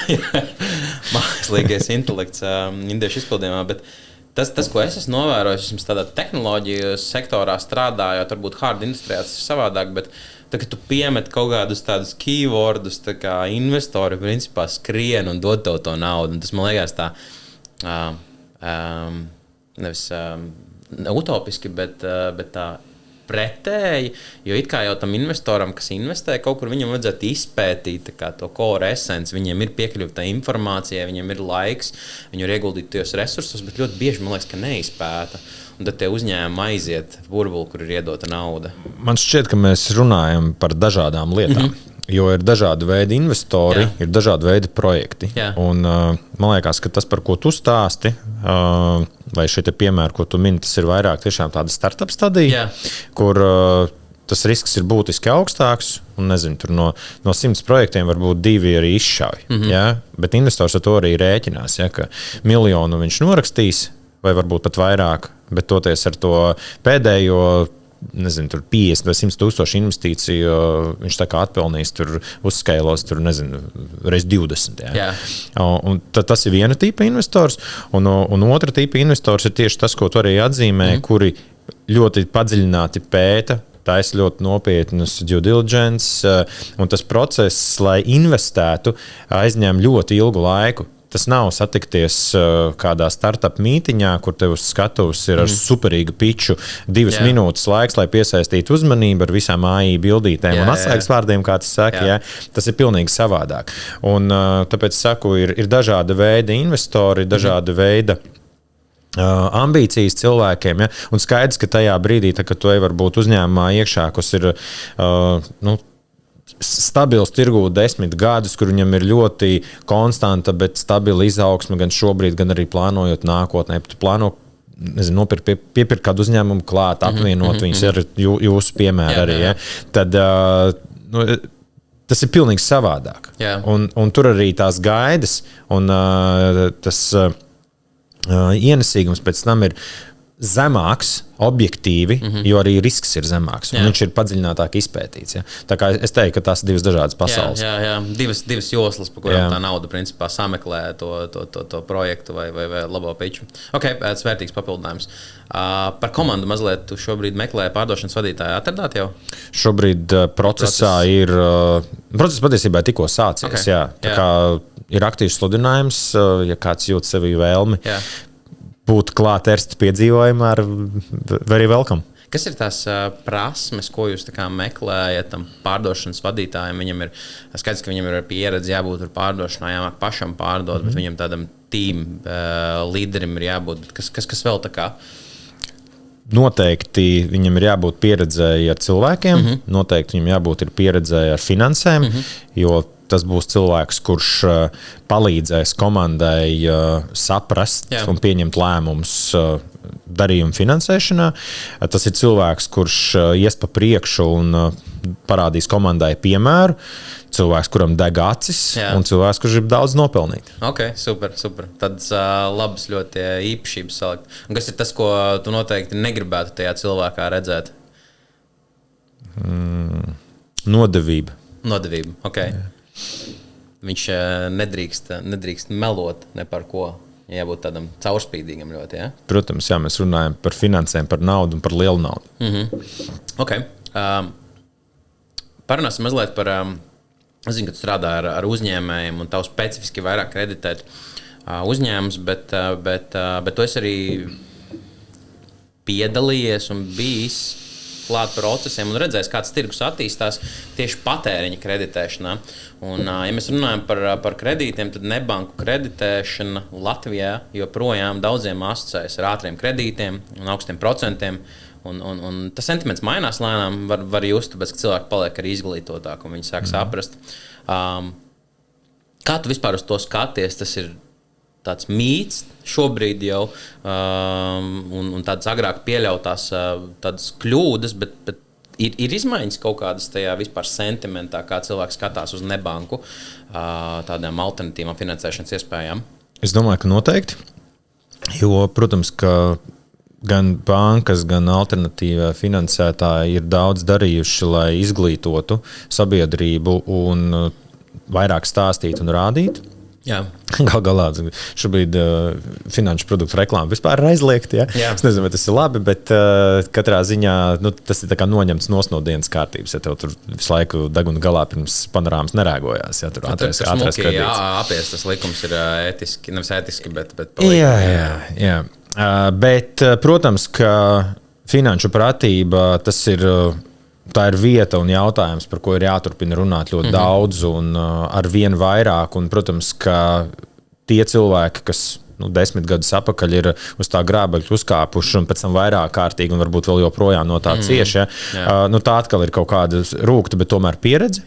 Mākslīgais intelekts indiešu izpildījumā, bet tas, ko es esmu novērojis, esmu tādā tehnoloģiju sektorā strādājot, varbūt hard industrijā tas ir savādāk, bet tā, kad tu piemet kaut kādus tādus keywordus, tā kā investori principā skrien un dod tev to naudu. Un tas man liekas tā nevis utopiski, bet tā pretēji, jo it kā jau tam investoram, kas investē kaut kur, viņam vajadzētu izpētīt to core essence, viņiem ir piekļuva informācijai, viņiem ir laiks, viņi ir ieguldīt tajos resursus, bet ļoti bieži man liekas, ka neizpēta. Un tad tie uzņēmumi aiziet burbuli, kur ir iedota nauda. Man šķiet, ka mēs runājam par dažādām lietām. Jo ir dažādi veidi investori, ir dažādi veidi projekti. Un, man liekas, ka tas, par ko tu stāsti, vai šie piemēri, ko tu mini, tas ir vairāk tiešām tāda startup stadija, kur tas risks ir būtiski augstāks. Un, nezinu, tur no 100 projektiem varbūt 2 arī izšauj. Bet investors ar to arī rēķinās, ka 1 miljonu viņš norakstīs, vai varbūt pat vairāk, bet toties ar to pēdējo, nezinu, tur 50 vai 100 tūkstoši investīciju, viņš tā kā atpelnīs, tur uzskailos, tur, nezinu, reiz 20. Un tas ir viena tipa investors, un otra tipa investors ir tieši tas, ko tu arī atzīmē, kuri ļoti padziļināti pēta, taisa ļoti nopietnas due diligence, un tas process, lai investētu, aizņem ļoti ilgu laiku. Tas nav satikties kādā startup mītiņā, kur tev uz skatuves ir ar superīgu piču 2 minūtes laiks, lai piesaistītu uzmanību ar visām AI bildītēm un atslēgas vārdiem, kā tas saka. Tas ir pilnīgi savādāk. Un tāpēc saku, ir dažāda veida investori, dažāda veida ambīcijas cilvēkiem. Un skaidrs, ka tajā brīdī, kad tu ej varbūt uzņēmumā iekšā, kas ir stabils tirgū 10 gadus, kur viņam ir ļoti konstanta, bet stabila izaugsme gan šobrīd, gan arī plānojot nākotnē. Tu plāno piepirkt kādu uzņēmumu klāt, apvienot viņus ar jūsu piemēru arī. Ja? Tad tas ir pilnīgi savādāk. Un tur arī tās gaidas un tas ienesīgums pēc tam ir zemāks, objektīvi, jo arī risks ir zemāks. Un viņš ir padziļinātāk izpētīts. Ja? Tā kā es teiktu, ka tās ir divas dažādas pasaules. Jā. Divas joslas, pa kurām tā nauda principā sameklē to projektu vai labo piču. Ok, svērtīgs papildinājums. Par komandu mazliet tu šobrīd meklē pārdošanas vadītāju. Atradāt jau? Šobrīd procesā ir... Process patiesībā tikko sācies. Okay. Jā. Tā kā ir aktīvs sludinājums, ja kāds jūt sevi vēlmi. Jā. Būt klāt ersta piedzīvojumā ar very welcome. Kas ir tās prasmes, ko jūs meklējat tam pārdošanas vadītājiem? Viņam ir skaidrs, ka viņam ir pieredze jābūt ar pārdošanā, jāmāk pašam pārdot, bet viņam tādam team līderim ir jābūt. Kas vēl tā kā? Noteikti viņam ir jābūt pieredzēji ar cilvēkiem, noteikti viņam jābūt ir pieredzēji ar finansēm, jo tas būs cilvēks, kurš palīdzēs komandai saprast un pieņemt lēmumus darījumu finansēšanā. Tas ir cilvēks, kurš ies pa priekšu un parādīs komandai piemēru. Cilvēks, kuram deg acis, un cilvēks, kurš ir daudz nopelnīt. Ok, super. Tādas labas ļoti īpašības salikt. Un kas ir tas, ko tu noteikti negribētu tajā cilvēkā redzēt? Nodevība, ok. Viņš nedrīkst melot ne par ko. Jābūt tādam caurspīdīgam ļoti, ja? Protams, jā, mēs runājam par finansēm, par naudu un par lielu naudu. Ok. Parunāsim mazliet par... Es zinu, ka tu strādā ar uzņēmējiem un tavu specifiski vairāk kreditēt uzņēmums, bet tu esi arī piedalījies un bijis klāt procesiem un redzējis, kāds tirgus attīstās tieši patēriņa kreditēšanā. Un, ja mēs runājam par kredītiem, tad nebanku kreditēšana Latvijā joprojām daudziem asociējas ar ātriem kredītiem un augstiem procentiem. Un tas sentiments mainās lēnām, var just, tāpēc, ka cilvēki paliek arī izglītotāki un viņi sāk saprast. Kā tu vispār uz to skaties? Tas ir tāds mīts šobrīd jau un tādas agrāk pieļautās tādas kļūdas, bet ir izmaiņas kaut kādas tajā vispār sentimentā, kā cilvēks skatās uz nebanku tādām alternatīvām finansēšanas iespējām? Es domāju, ka noteikti, jo, protams, ka gan bankas, gan alternatīvā finansētāji ir daudz darījuši, lai izglītotu sabiedrību un vairāk stāstītu un rādītu. Jā. Galā šobrīd finanšu produktu reklāma vispār ir aizliegta. Ja? Es nezinu, vai tas ir labi, bet katrā ziņā tas ir tā kā noņemts no dienas kārtības. Ja tev tur visu laiku deguna galā pirms panorāmas nerēgojās. Ja? Tur ātrais kredīts. Jā, apies tas likums ir ētiski, nevis ētiski, bet Jā. Bet, protams, ka finanšu pratība tā ir vieta un jautājums, par ko ir jāturpina runāt ļoti daudz un ar vien vairāk. Un, protams, ka tie cilvēki, kas 10 gadus atpakaļ ir uz tā grābeļa uzkāpuši un pēc tam vairāk kārtīgi un varbūt vēl joprojām no tā cieši, tā atkal ir kaut kāda rūkta, bet tomēr pieredze.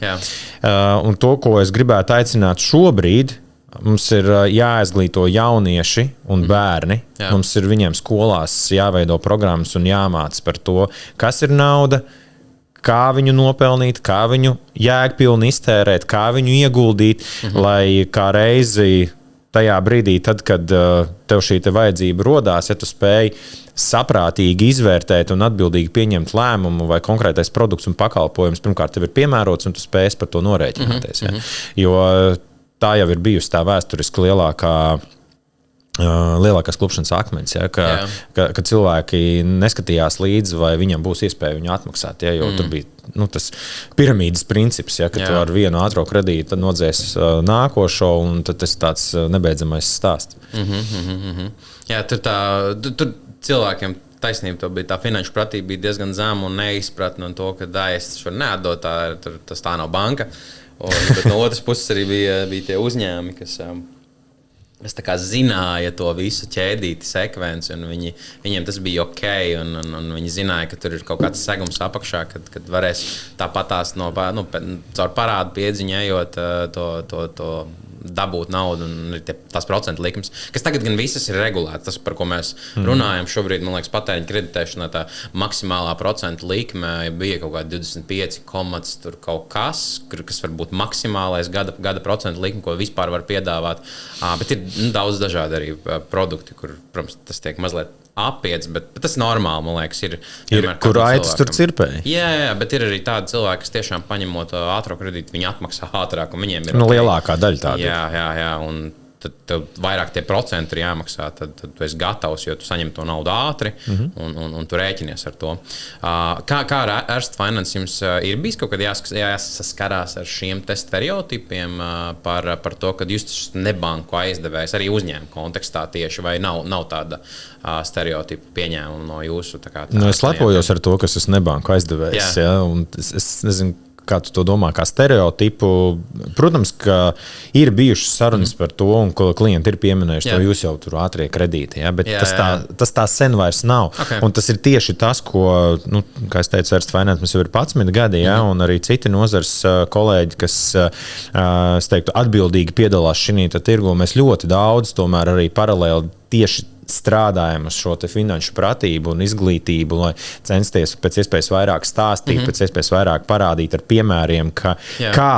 Un to, ko es gribētu aicināt šobrīd, mums ir jāizglīto jaunieši un bērni. Mums ir viņiem skolās jāveido programmas un jāmāc par to, kas ir nauda, kā viņu nopelnīt, kā viņu jēgpilni iztērēt, kā viņu ieguldīt, lai kā reizi tajā brīdī, tad, kad tev šī vajadzība rodās, ja tu spēj saprātīgi izvērtēt un atbildīgi pieņemt lēmumu vai konkrētais produkts un pakalpojums, pirmkārt tev ir piemērots un tu spēj par to norēķināties. Jo tā jau ir bijusi tā vēsturiski lielākās klupšanas akmeņs, ka cilvēki neskatījās līdzi, vai viņam būs iespēja viņu atmaksāt. Ja, jo tur bija tas piramīdas princips, ka tu ar vienu ātro kredītu nodzēs nākošo, un tad tas ir tāds nebeidzamais stāsts. Jā, tur cilvēkiem taisnība, to bija tā finanšu pratība bija diezgan zema un neizpratne un to, ka es šo neatdot, tā nav banka. Bet no otras puses arī bija tie uzņēmumi, kas Es tā kā zināju to visu ķēdīti sekvenci, un viņiem tas bija ok, un viņi zināja, ka tur ir kaut kāds segums apakšā, kad varēs tāpatās caur parādu piedziņu ejot to dabūt naudu un tās procentu likmes, kas tagad gan visas ir regulētas. Tas, par ko mēs runājam šobrīd, man liekas, patēriņa kreditēšanā tā maksimālā procentu likme bija kaut kāda 25 komats tur kaut kas var būt maksimālais gada procentu likme, ko vispār var piedāvāt. Bet ir daudz dažādi arī produkti, kur, protams, tas tiek mazliet apiets, bet tas normāli, man liekas, ir kur aitas tur cirpēja. Jā, bet ir arī tādi cilvēki, kas tiešām paņemot ātro kredītu, viņi atmaksā ātrāk, un viņiem ir lielākā daļa tāda. Jā, un tad tev vairāk tie procenti ir jāmaksā, tad tu esi gatavs, jo tu saņem to naudu ātri, un tu rēķinies ar to. Kā ar Erste Finance jums ir bijis kaut kad jāsaskarās ar šiem te stereotipiem par to, ka jūs nebanku aizdevējs arī uzņēmuma kontekstā tieši, vai nav tāda stereotipa pieņēmuma no jūsu? Es lepojos ar to, ka es nebanku aizdevējs, un es nezinu, kā tu to domā, kā stereotipu. Protams, ka ir bijušas sarunas par to, un ko klienti ir pieminējuši, to jūs jau tur ātrie kredīti, bet tas tā sen vairs nav. Okay. Un tas ir tieši tas, ko, kā es teicu, Erste Finance mums jau ir 11 gadi, un arī citi nozars kolēģi, kas, es teiktu, atbildīgi piedalās šī tirgu. Mēs ļoti daudz tomēr arī paralēli tieši strādājam uz šo finanšu pratību un izglītību, lai censties pēc iespējas vairāk stāstīt, pēc iespējas vairāk parādīt ar piemēriem, kā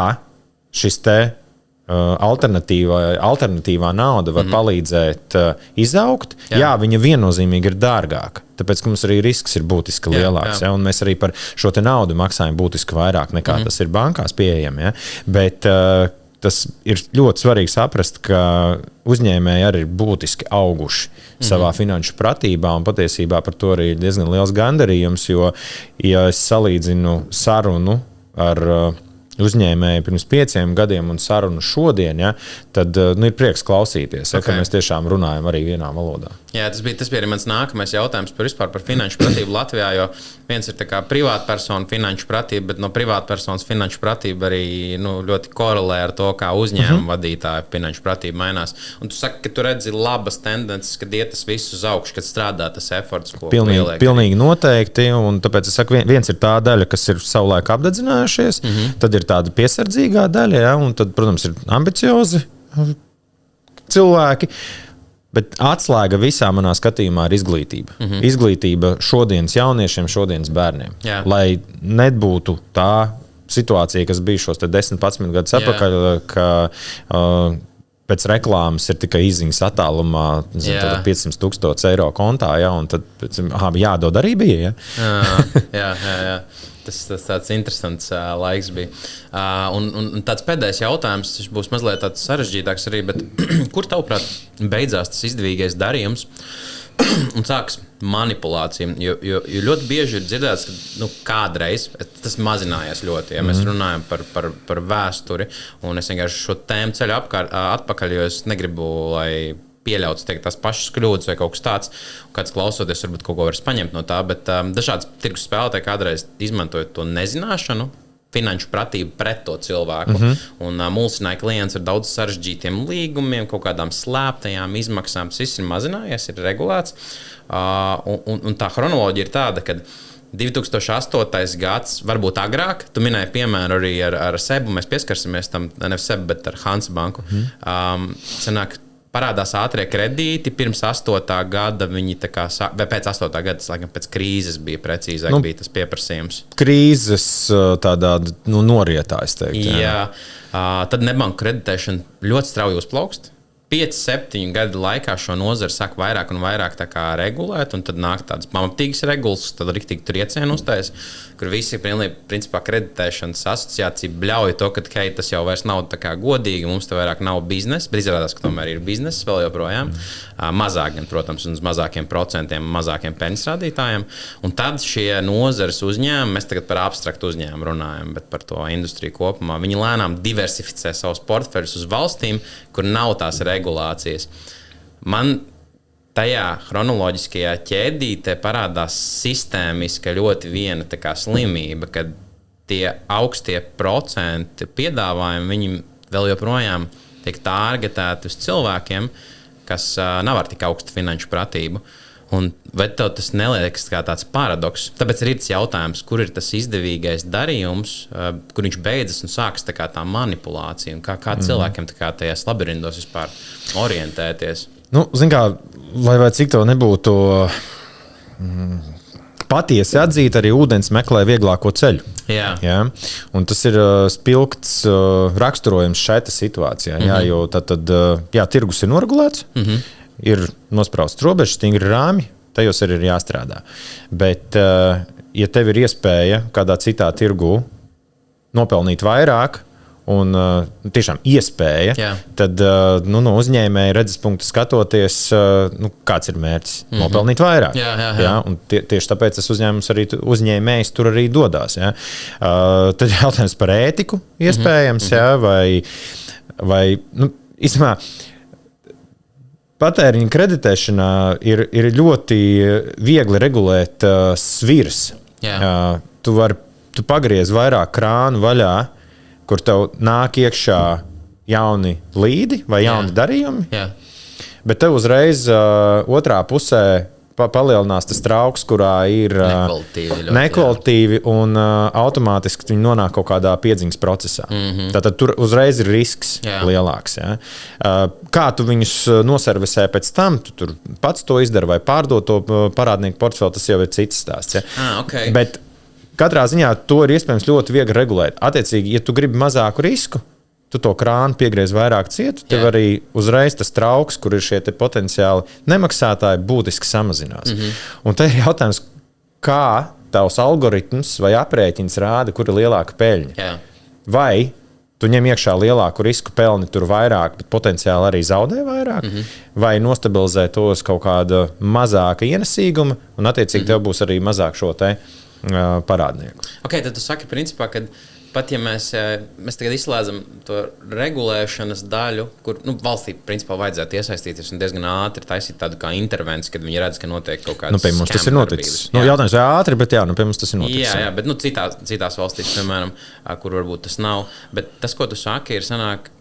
šis te alternatīvā nauda var palīdzēt izaugt. Jā, viņa viennozīmīgi ir dārgāka, tāpēc, ka mums arī risks ir būtiski lielāks. Un mēs arī par šo te naudu maksājam būtiski vairāk nekā tas ir bankās pieejami. Bet tas ir ļoti svarīgi saprast, ka uzņēmēji arī ir būtiski auguši savā finanšu pratībā, un patiesībā par to arī ir diezgan liels gandarījums, jo, ja es salīdzinu sarunu ar uzņēmēju pirms 5 gadiem un sarunu šodien, tad ir prieks klausīties, ka mēs tiešām runājam arī vienā valodā. Jā, tas bija arī mans nākamais jautājums par finanšu pratību Latvijā, jo viens ir tā kā privātpersona finanšu pratība, bet no privātpersonas finanšu pratība arī ļoti korelē ar to, kā uzņēmuma vadītāja finanšu pratība mainās. Un tu saki, ka tu redzi labas tendences, kad iet tas viss uz augšu, kad strādā tas efforts, ko Pilnīgi noteikti, un tāpēc es saku, viens ir tā daļa, kas ir savulaik apdedzinājušies, tad ir tāda piesardzīgā daļa, un tad, protams, ir ambiciozi cilvēki. Bet atslēga visā manā skatījumā ir izglītība. Izglītība šodienas jauniešiem, šodienas bērniem. Jā. Lai nebūtu tā situācija, kas bija šos 10-11 gadus atpakaļ, ka pēc reklāmas ir tikai izziņas attālumā 500,000 eiro kontā, un tad jādod arī bija. Jā. Tas tāds interesants laiks bija. Un tāds pēdējais jautājums, tas būs mazliet tāds sarežģītāks arī, bet kur tavuprāt beidzās tas izdevīgais darījums un sākas manipulācija? Jo ļoti bieži ir dzirdēts, ka kādreiz tas mazinājās ļoti, ja mēs runājam par vēsturi, un es vienkārši šo tēmu ceļu atpakaļ, jo es negribu, lai pieļauts tās pašas kļūdas vai kaut kas tāds, kāds klausoties, varbūt kaut ko var paņemt no tā, bet dažādas tirgus spēlētāji kādreiz izmantojot to nezināšanu, finanšu pratību pret to cilvēku, un mulsināja klients ar daudz sarežģītiem līgumiem, kaut kādām slēptajām izmaksām, tas viss ir mazinājies, ir regulēts, un tā chronoloģija ir tāda, ka 2008. gads, varbūt agrāk, tu minēji piemēru arī ar Sebu, mēs pieskarsimies tam, nevis Sebu, bet ar Hansa banku. Sanāk, parādās ātrie kredīti, pirms 8. gada viņi vai pēc 8. gada, tas laikam pēc krīzes bija precīzāk, bija tas pieprasījums. Krīzes tādā norietā, es teiktu. Jā. Tad nebanku kreditēšana ļoti strauji uzplaukst. 5-7 gadu laikā šo nozari sāk vairāk un vairāk regulēt, un tad nāk tādas pamatīgas regulas, tad riktīgi triecienu uztais, kur visi principā kreditēšanas asociācija bļauj to, ka tas jau vairs nav tā kā godīgi, mums te vairāk nav biznesa, bet izrādās, ka tomēr ir biznesa vēl joprojām. Mazāk gan, protams, un uz mazākiem procentiem, mazākiem peļņas rādītājiem. Un tad šie nozares uzņēmumi, mēs tagad par abstraktu uzņēmumu runājam, bet par to industriju kopumā, viņi lēnām diversificē savus portfeļus uz valstīm, kur nav tās regulācijas. Man tajā chronoloģiskajā ķēdītē parādās sistēmiska ļoti viena tā kā slimība, kad tie augstie procenti piedāvājumi, viņi vēl joprojām tiek targetēti uz cilvēkiem, kas nav ar tik augstu finanšu pratību. Un vai tev tas neliekas kā tāds paradoks? Tāpēc ir tas jautājums, kur ir tas izdevīgais darījums, kur viņš beidzas un sākas tā manipulācija. Un kā cilvēkiem tajās labirintos vispār orientēties? Zin kā, lai cik to nebūtu patiesi atzīt, arī ūdens meklē vieglāko ceļu. Jā. Ja? Un tas ir spilgts raksturojums šai situācijai. Jā, jo tad tirgus ir noregulēts. Ir nospraustas robežas, stingri rāmi, tajos arī ir jāstrādā. Bet, ja tev ir iespēja kādā citā tirgū nopelnīt vairāk, un tiešām iespēja, tad no uzņēmēja redzes punktu skatoties, kāds ir mērķis? Nopelnīt vairāk. Jā. Un tieši tāpēc tas uzņēmējs tur arī dodās. Ja? Tad jautājums par ētiku iespējams, ja? vai īstenībā, patēriņa kreditēšanā ir ļoti viegli regulēt sviras. Tu pagriez vairāk krānu vaļā, kur tev nāk iekšā jauni līdi vai jauni darījumi, bet tev uzreiz otrā pusē palielinās tas trauks, kurā ir nekvalitīvi un automātiski viņi nonāk kaut kādā piedziņas procesā. Tātad tur uzreiz ir risks lielāks. Ja? Kā tu viņus noservisē pēc tam, tu tur pats to izdara vai pārdot to parādnieku portfeli, tas jau ir cits stāsts. Ja? Okay. Bet katrā ziņā to ir iespējams ļoti viegli regulēt. Attiecīgi, ja tu gribi mazāku risku, tu to krānu piegriez vairāk cietu, tev arī uzreiz tas trauks, kur ir šie potenciāli nemaksātāji, būtiski samazinās. Un te ir jautājums, kā tavs algoritms vai aprēķins rāda, kur ir lielāka peļņa. Vai tu ņem iekšā lielāku risku, pelni tur vairāk, bet potenciāli arī zaudē vairāk, vai nostabilizē tos kaut kāda mazāka ienesīguma, un attiecīgi tev būs arī mazāk šo te parādnieku. Ok, tad tu saki principā, ka pat ja mēs tagad izslēdzam to regulēšanas daļu, kur valstī principā vajadzētu iesaistīties un diezgan ātri taisīt tādu kā intervenciju, kad viņi redz, ka notiek kaut kādas pie mums tas ir noticis. Jautājums ir ātri, bet pie mums tas ir noticis. Jā, bet citās valstīs, piemēram, kur varbūt tas nav. Bet tas, ko tu saki, ir sanāk,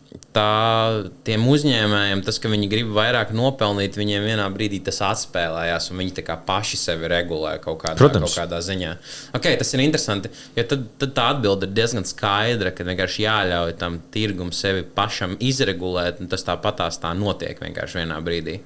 tiem uzņēmējiem, tas, ka viņi grib vairāk nopelnīt, viņiem vienā brīdī tas atspēlējās, un viņi paši sevi regulē kaut kādā ziņā. Okay, tas ir interesanti, jo tad tā atbilde ir diezgan skaidra, ka vienkārši jāļauj tam tirgum sevi pašam izregulēt, un tas tāpatās tā notiek vienkārši vienā brīdī.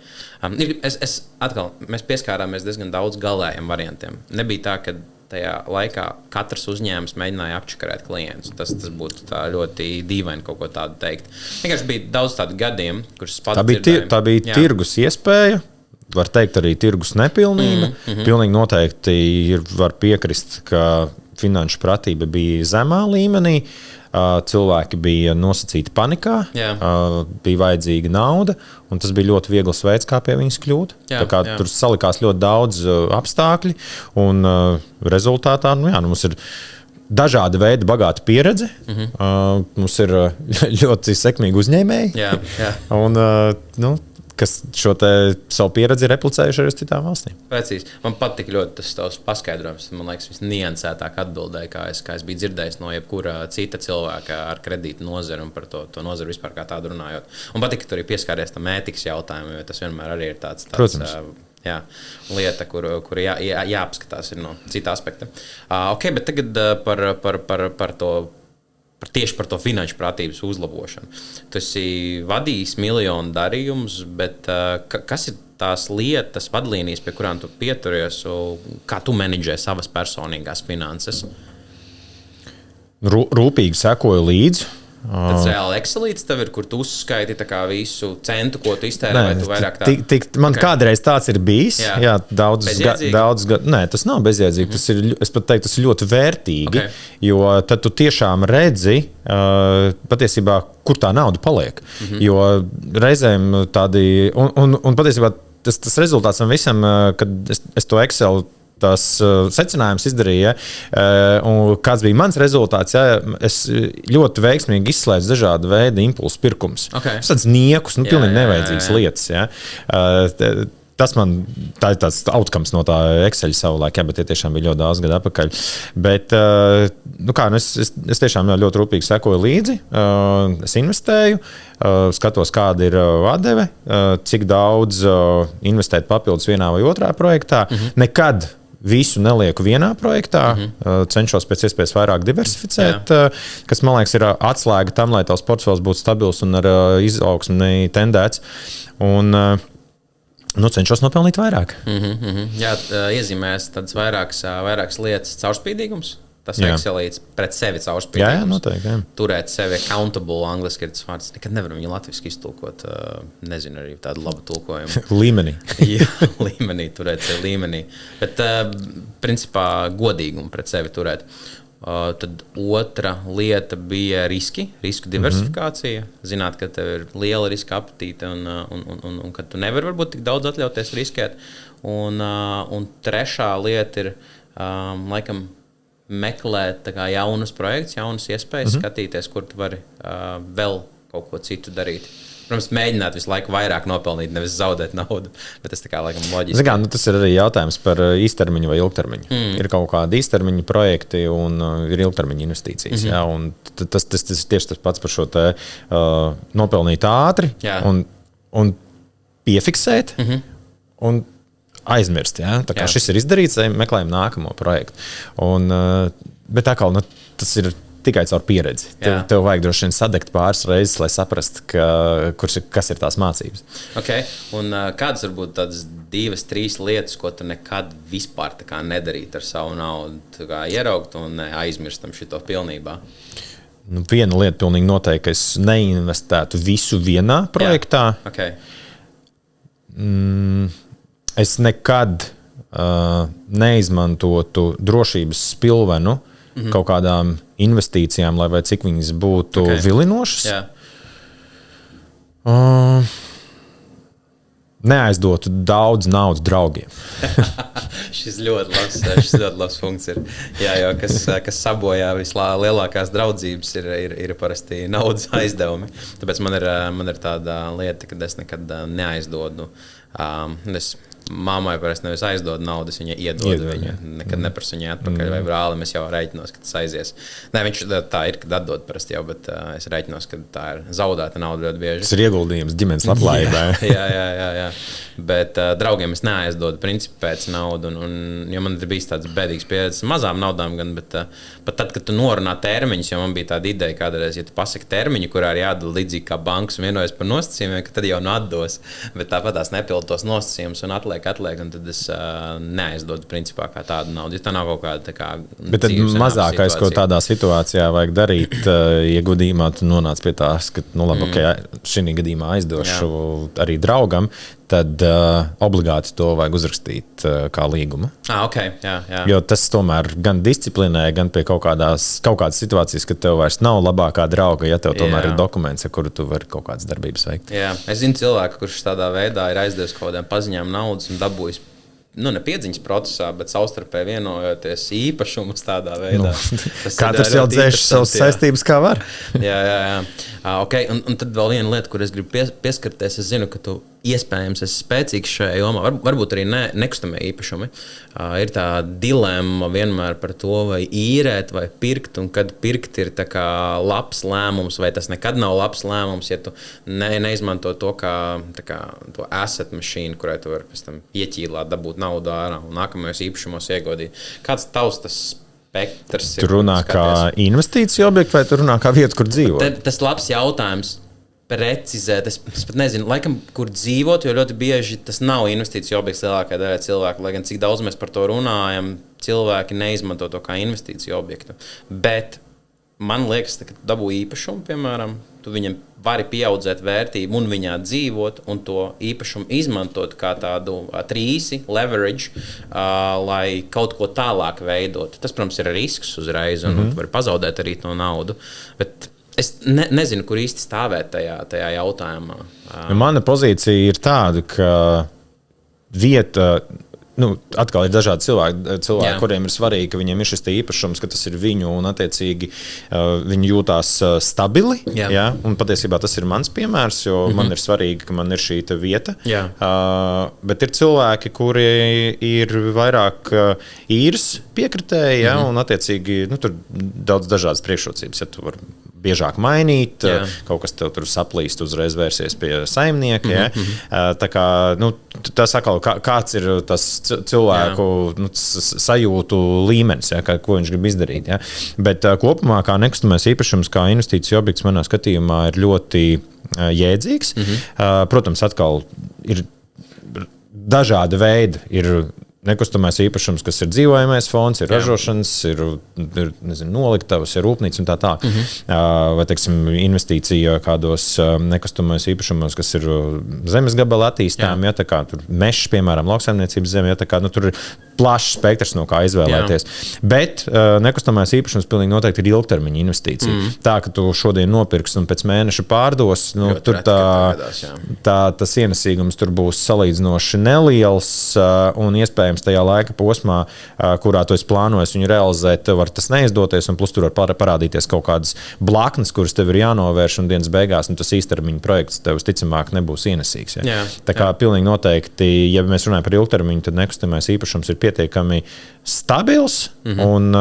Mēs pieskārāmies diezgan daudz galējiem variantiem. Nebija tā, ka tajā laikā katrs uzņēmums mēģināja apčakarēt klientus. Tas būtu ļoti dīvaini kaut ko tādu teikt. Vienkārši bija daudz tādu gadiem, kurus pats dzirdēju. Tā bija tirgus iespēja, var teikt arī tirgus nepilnība. Pilnīgi noteikti var piekrist, ka finanšu pratība bija zemā līmenī. Cilvēki bija nosacīti panikā, bija vajadzīga nauda, un tas bija ļoti viegls veids, kā pie viņas kļūt. Tur salikās ļoti daudz apstākļi, un rezultātā mums ir dažāda veida bagāta pieredze. Mums ir ļoti sekmīgi uzņēmēji, un, kas šo savu pieredzi replicējuši arī uz citām valstīm. Precīzi. Man patīk ļoti tas tavs paskaidrojums. Man liekas, visniansētāk atbildēja, kā es biju dzirdējis no jebkura cita cilvēka ar kredītu nozari un par to nozari vispār kā tādu runājot. Un patīk, ka tu arī pieskāries tam ētikas jautājumam, jo tas vienmēr arī ir tāds lieta, kur jāapskatās ir no cita aspekta. Ok, bet tagad par to. Tieši par to finanšu prātības uzlabošanu. Tu esi vadījis miljonu darījumus, bet kas ir tās lietas, vadlīnijas, pie kurām tu pieturies, kā tu menedžē savas personīgās finanses? Rūpīgi sekoju līdzi. Tas reāli Excelīts tev ir, kur tu uzskaiti visu centu, ko tu iztērē, vai tu vairāk tā? Man kādreiz tāds ir bijis. Jā, daudz gadu. Nē, tas nav bezjēdzīgi. Es pat teiktu, tas ir ļoti vērtīgi, jo tad tu tiešām redzi, patiesībā, kur tā nauda paliek. Jo reizēm tādi, un patiesībā tas rezultāts tam visam, kad es to Excel tās secinājums izdarīja, un kāds bija mans rezultāts, es ļoti veiksmīgi izslēdzu dažādu veidu impulsu pirkumus. Tas tāds niekus, pilnīgi nevajadzīgas lietas. tā ir tāds outcomes no tā Excel savulaik, bet tie tiešām bija ļoti daudz gadu atpakaļ. Bet es tiešām ļoti rūpīgi sekoju līdzi, es investēju, skatos, kāda ir atdeve, cik daudz investēt papildus vienā vai otrā projektā. Nekad visu nelieku vienā projektā, cenšos pēc iespējas vairāk diversificēt, kas, man liekas, ir atslēga tam, lai tavs portfels būtu stabils un ar izaugsmi tendēts. Un cenšos nopelnīt vairāk. Jā, iezīmēs tādas vairākas lietas. Caurspīdīgums, tas Excelīts pret sevi caurspīdīgums. Jā, noteikti. Jā. Turēt sevi accountable, angliski ir tas vārds. Nekad nevaram viņu latviski iztulkot. Nezinu arī tādu labu tulkojumu. Līmenī. Jā, līmenī, turēt sevi līmenī. Bet, principā, godīgumu pret sevi turēt. Tad otra lieta bija risku diversifikācija. Zināt, ka tev ir liela riska apetīte un ka tu nevari varbūt tik daudz atļauties riskēt. Un trešā lieta ir laikam meklēt jaunus projektus, jaunas iespējas, skatīties, kur tu vari vēl kaut ko citu darīt. Protams, mēģināt visu laiku vairāk nopelnīt, nevis zaudēt naudu. Bet tas laikam loģiski. Tas ir arī jautājums par īstermiņu vai ilgtermiņu. Ir kaut kādi īstermiņa projekti un ir ilgtermiņa investīcijas. Jā, un tas ir tieši tas pats par šo te nopelnīt ātri un piefiksēt un aizmirst. Jā? Tā kā šis ir izdarīts, meklējam nākamo projektu. Bet atkal, tas ir tikai caur pieredzi. Tev vajag droši vien sadegt pāris reizes, lai saprastu, kas ir tās mācības. Okay. Un kādas varbūt tādas 2-3 lietas, ko tu nekad vispār nedarītu ar savu naudu, ieraugt un aizmirstam šito pilnībā? Viena lieta pilnīgi noteikti, ka es neinvestētu visu vienā projektā. Okay. Es nekad neizmantotu drošības spilvenu kaut kādām investīcijām, lai vai cik viņas būtu vilinošas. Neaizdotu daudz naudas draugiem. Šis ļoti labs punkts ir. Jā, jo kas sabojā vislielākās draudzības ir parasti naudas aizdevumi. Tāpēc man ir tāda lieta, ka es nekad neaizdodu. Mammai parasti nevis aizdod naudu, es viņai iedodu viņu. Nekad neprasu viņai atpakaļ vai brālim, es jau reiķinos, ka tas aizies. Nē, viņš tā ir, kad atdod parasti jau, bet es reiķinos, ka tā ir zaudēta nauda ļoti bieži. Tas ir ieguldījums ģimenes labklājībā. Jā. Bet draugiem es neaizdodu principu pēc naudu, jo man ir bijis tāds bēdīgs pieredzes mazām naudām, gan, bet pat tad, kad tu norunā termiņus, jo man bija tāda ideja kādreiz, ja tu pasaki termiņu, kurā ir jādala līdzīgi kā bankas un vienojas par nosacījumiem, ka tad jau atdos, bet tāpat tās nepildu tos nosacījumus un atliek, un tad es neaizdodu principā kā tādu naudu, jo tā nav kaut kāda tā kā bet tad mazākais, ko tādā situācijā vajag darīt, ja gadījumā tu nonāc pie tās, ka, šī gadījumā aizdošu arī draugam, tad obligāti to vajag uzrakstīt kā līgumu. Jā. Jo tas tomēr gan disciplinē, gan pie kaut kādas situācijas, kad tev vairs nav labākā drauga, ja tev tomēr ir dokuments, ar kuru tu vari kaut kādas darbības veikt. Jā, es zinu cilvēku, kurš tādā veidā ir aizdevis kaut kādiem paziņām naudas un dabūjis ne piedziņas procesā, bet savstarpēji vienojoties īpašumus tādā veidā. Katrs jau dzēš savas saistības, kā var. Jā. Okay. Un tad vēl viena lieta, kur es gribu pieskarties, es zinu, ka tu iespējams esi spēcīgs šajā jomā, varbūt arī nekustamie īpašumi. Ir tā dilemma vienmēr par to, vai īrēt vai pirkt, un kad pirkt ir tā kā labs lēmums, vai tas nekad nav labs lēmums, ja tu neizmanto to kā to asset machine, kurai tu vari pēc tam ieķīlāt, dabūt naudu ārā un nākamajos īpašumos ieguldīt. Kāds tavs tas spektrs ir? Tu runā kā investīciju objektu vai tu runā kā vietu, kur dzīvo? Tas labs jautājums. Precizēt, es pat nezinu, laikam, kur dzīvot, jo ļoti bieži tas nav investīciju objekts lielākajai daļai cilvēku, lai gan cik daudz mēs par to runājam, cilvēki neizmanto to kā investīciju objektu. Bet man liekas, ka tu dabū īpašumu, piemēram, tu viņam vari pieaudzēt vērtību un viņā dzīvot un to īpašumu izmantot kā tādu trīsi, leverage, lai kaut ko tālāk veidot. Tas, protams, ir risks uzreiz un tu vari pazaudēt arī to naudu, bet es nezinu, kur īsti stāvēt tajā jautājumā. Mana pozīcija ir tāda, ka vieta atkal ir dažādi cilvēki kuriem ir svarīgi, ka viņiem ir šis īpašums, ka tas ir viņu un attiecīgi viņi jūtās stabili. Ja? Un patiesībā tas ir mans piemērs, jo man ir svarīgi, ka man ir šī vieta. Bet ir cilvēki, kuri ir vairāk īres piekritēji, ja? Un attiecīgi tur daudz dažādas priekšrocības, ja tu vari biežāk mainīt, kaut kas tev tur saplīst, uzreiz vērsies pie saimnieka. Ja? Tā kā, tas atkal, kāds ir tas cilvēku sajūtu līmenis, ja? Ko viņš grib izdarīt. Ja? Bet kopumā kā nekustamais īpašums, kā investīciju objekts manā skatījumā ir ļoti jēdzīgs. Protams, atkal ir dažādi veidi. Ir nekustamais īpašums, kas ir dzīvojamais fonds, ir ražošanas, ir noliktavas, ir rūpnīca un tā. Vai, teiksim, investīcija kādos nekustamais īpašumos, kas ir zemes gabala attīstām, ja, tā kā tur mežs, piemēram, lauksaimniecības zeme, ja, tā kā tur ir plašs spektrs, no kā izvēlēties. Bet nekustamais īpašums pilnīgi noteikti ir ilgtermiņa investīcija. Tā, ka tu šodien nopirks un pēc mēneša pārdos, tur tas ienesīgums tur būs salīdzinoši neliels un iespējams tajā laika posmā, kurā tu esi plānojis viņu realizēt, tev var tas neizdoties, un plus tur var parādīties kaut kādas blaknes, kuras tev ir jānovērš, un dienas beigās tas īstermiņa projekts tev visticamāk nebūs ienesīgs. Ja? Tā kā pilnīgi noteikti, ja mēs runājam par ilgtermiņu, tad nekustamais īpašums ir pietiekami stabils un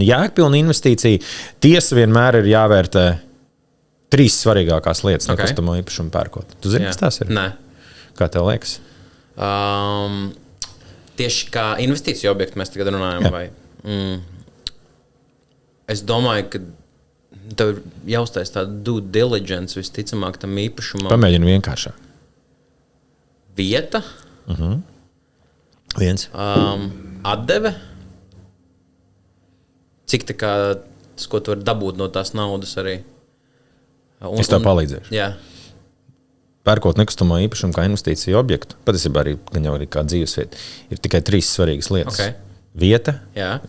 jēgpilna investīcija. Tiesa vienmēr ir jāvērtē 3 svarīgākās lietas nekustamo īpašumu pērkot. Tu zini, kas tās ir? Nē. Kā tev liekas? Tieši kā investīciju objektu mēs tagad runājam, vai? Es domāju, ka tev ir jāuztais tāda due diligence visticamāk tam īpašumam. Pamēģini vienkāršāk. Vieta. Viens. Atdeve. Cik tā kā tas, ko tu vari dabūt no tās naudas arī. Es tev palīdzēšu. Jā. Pērkot nekustamo īpašumu kā investīciju objektu, patiesībā arī kā dzīvesvieta, ir tikai 3 svarīgas lietas. Vieta,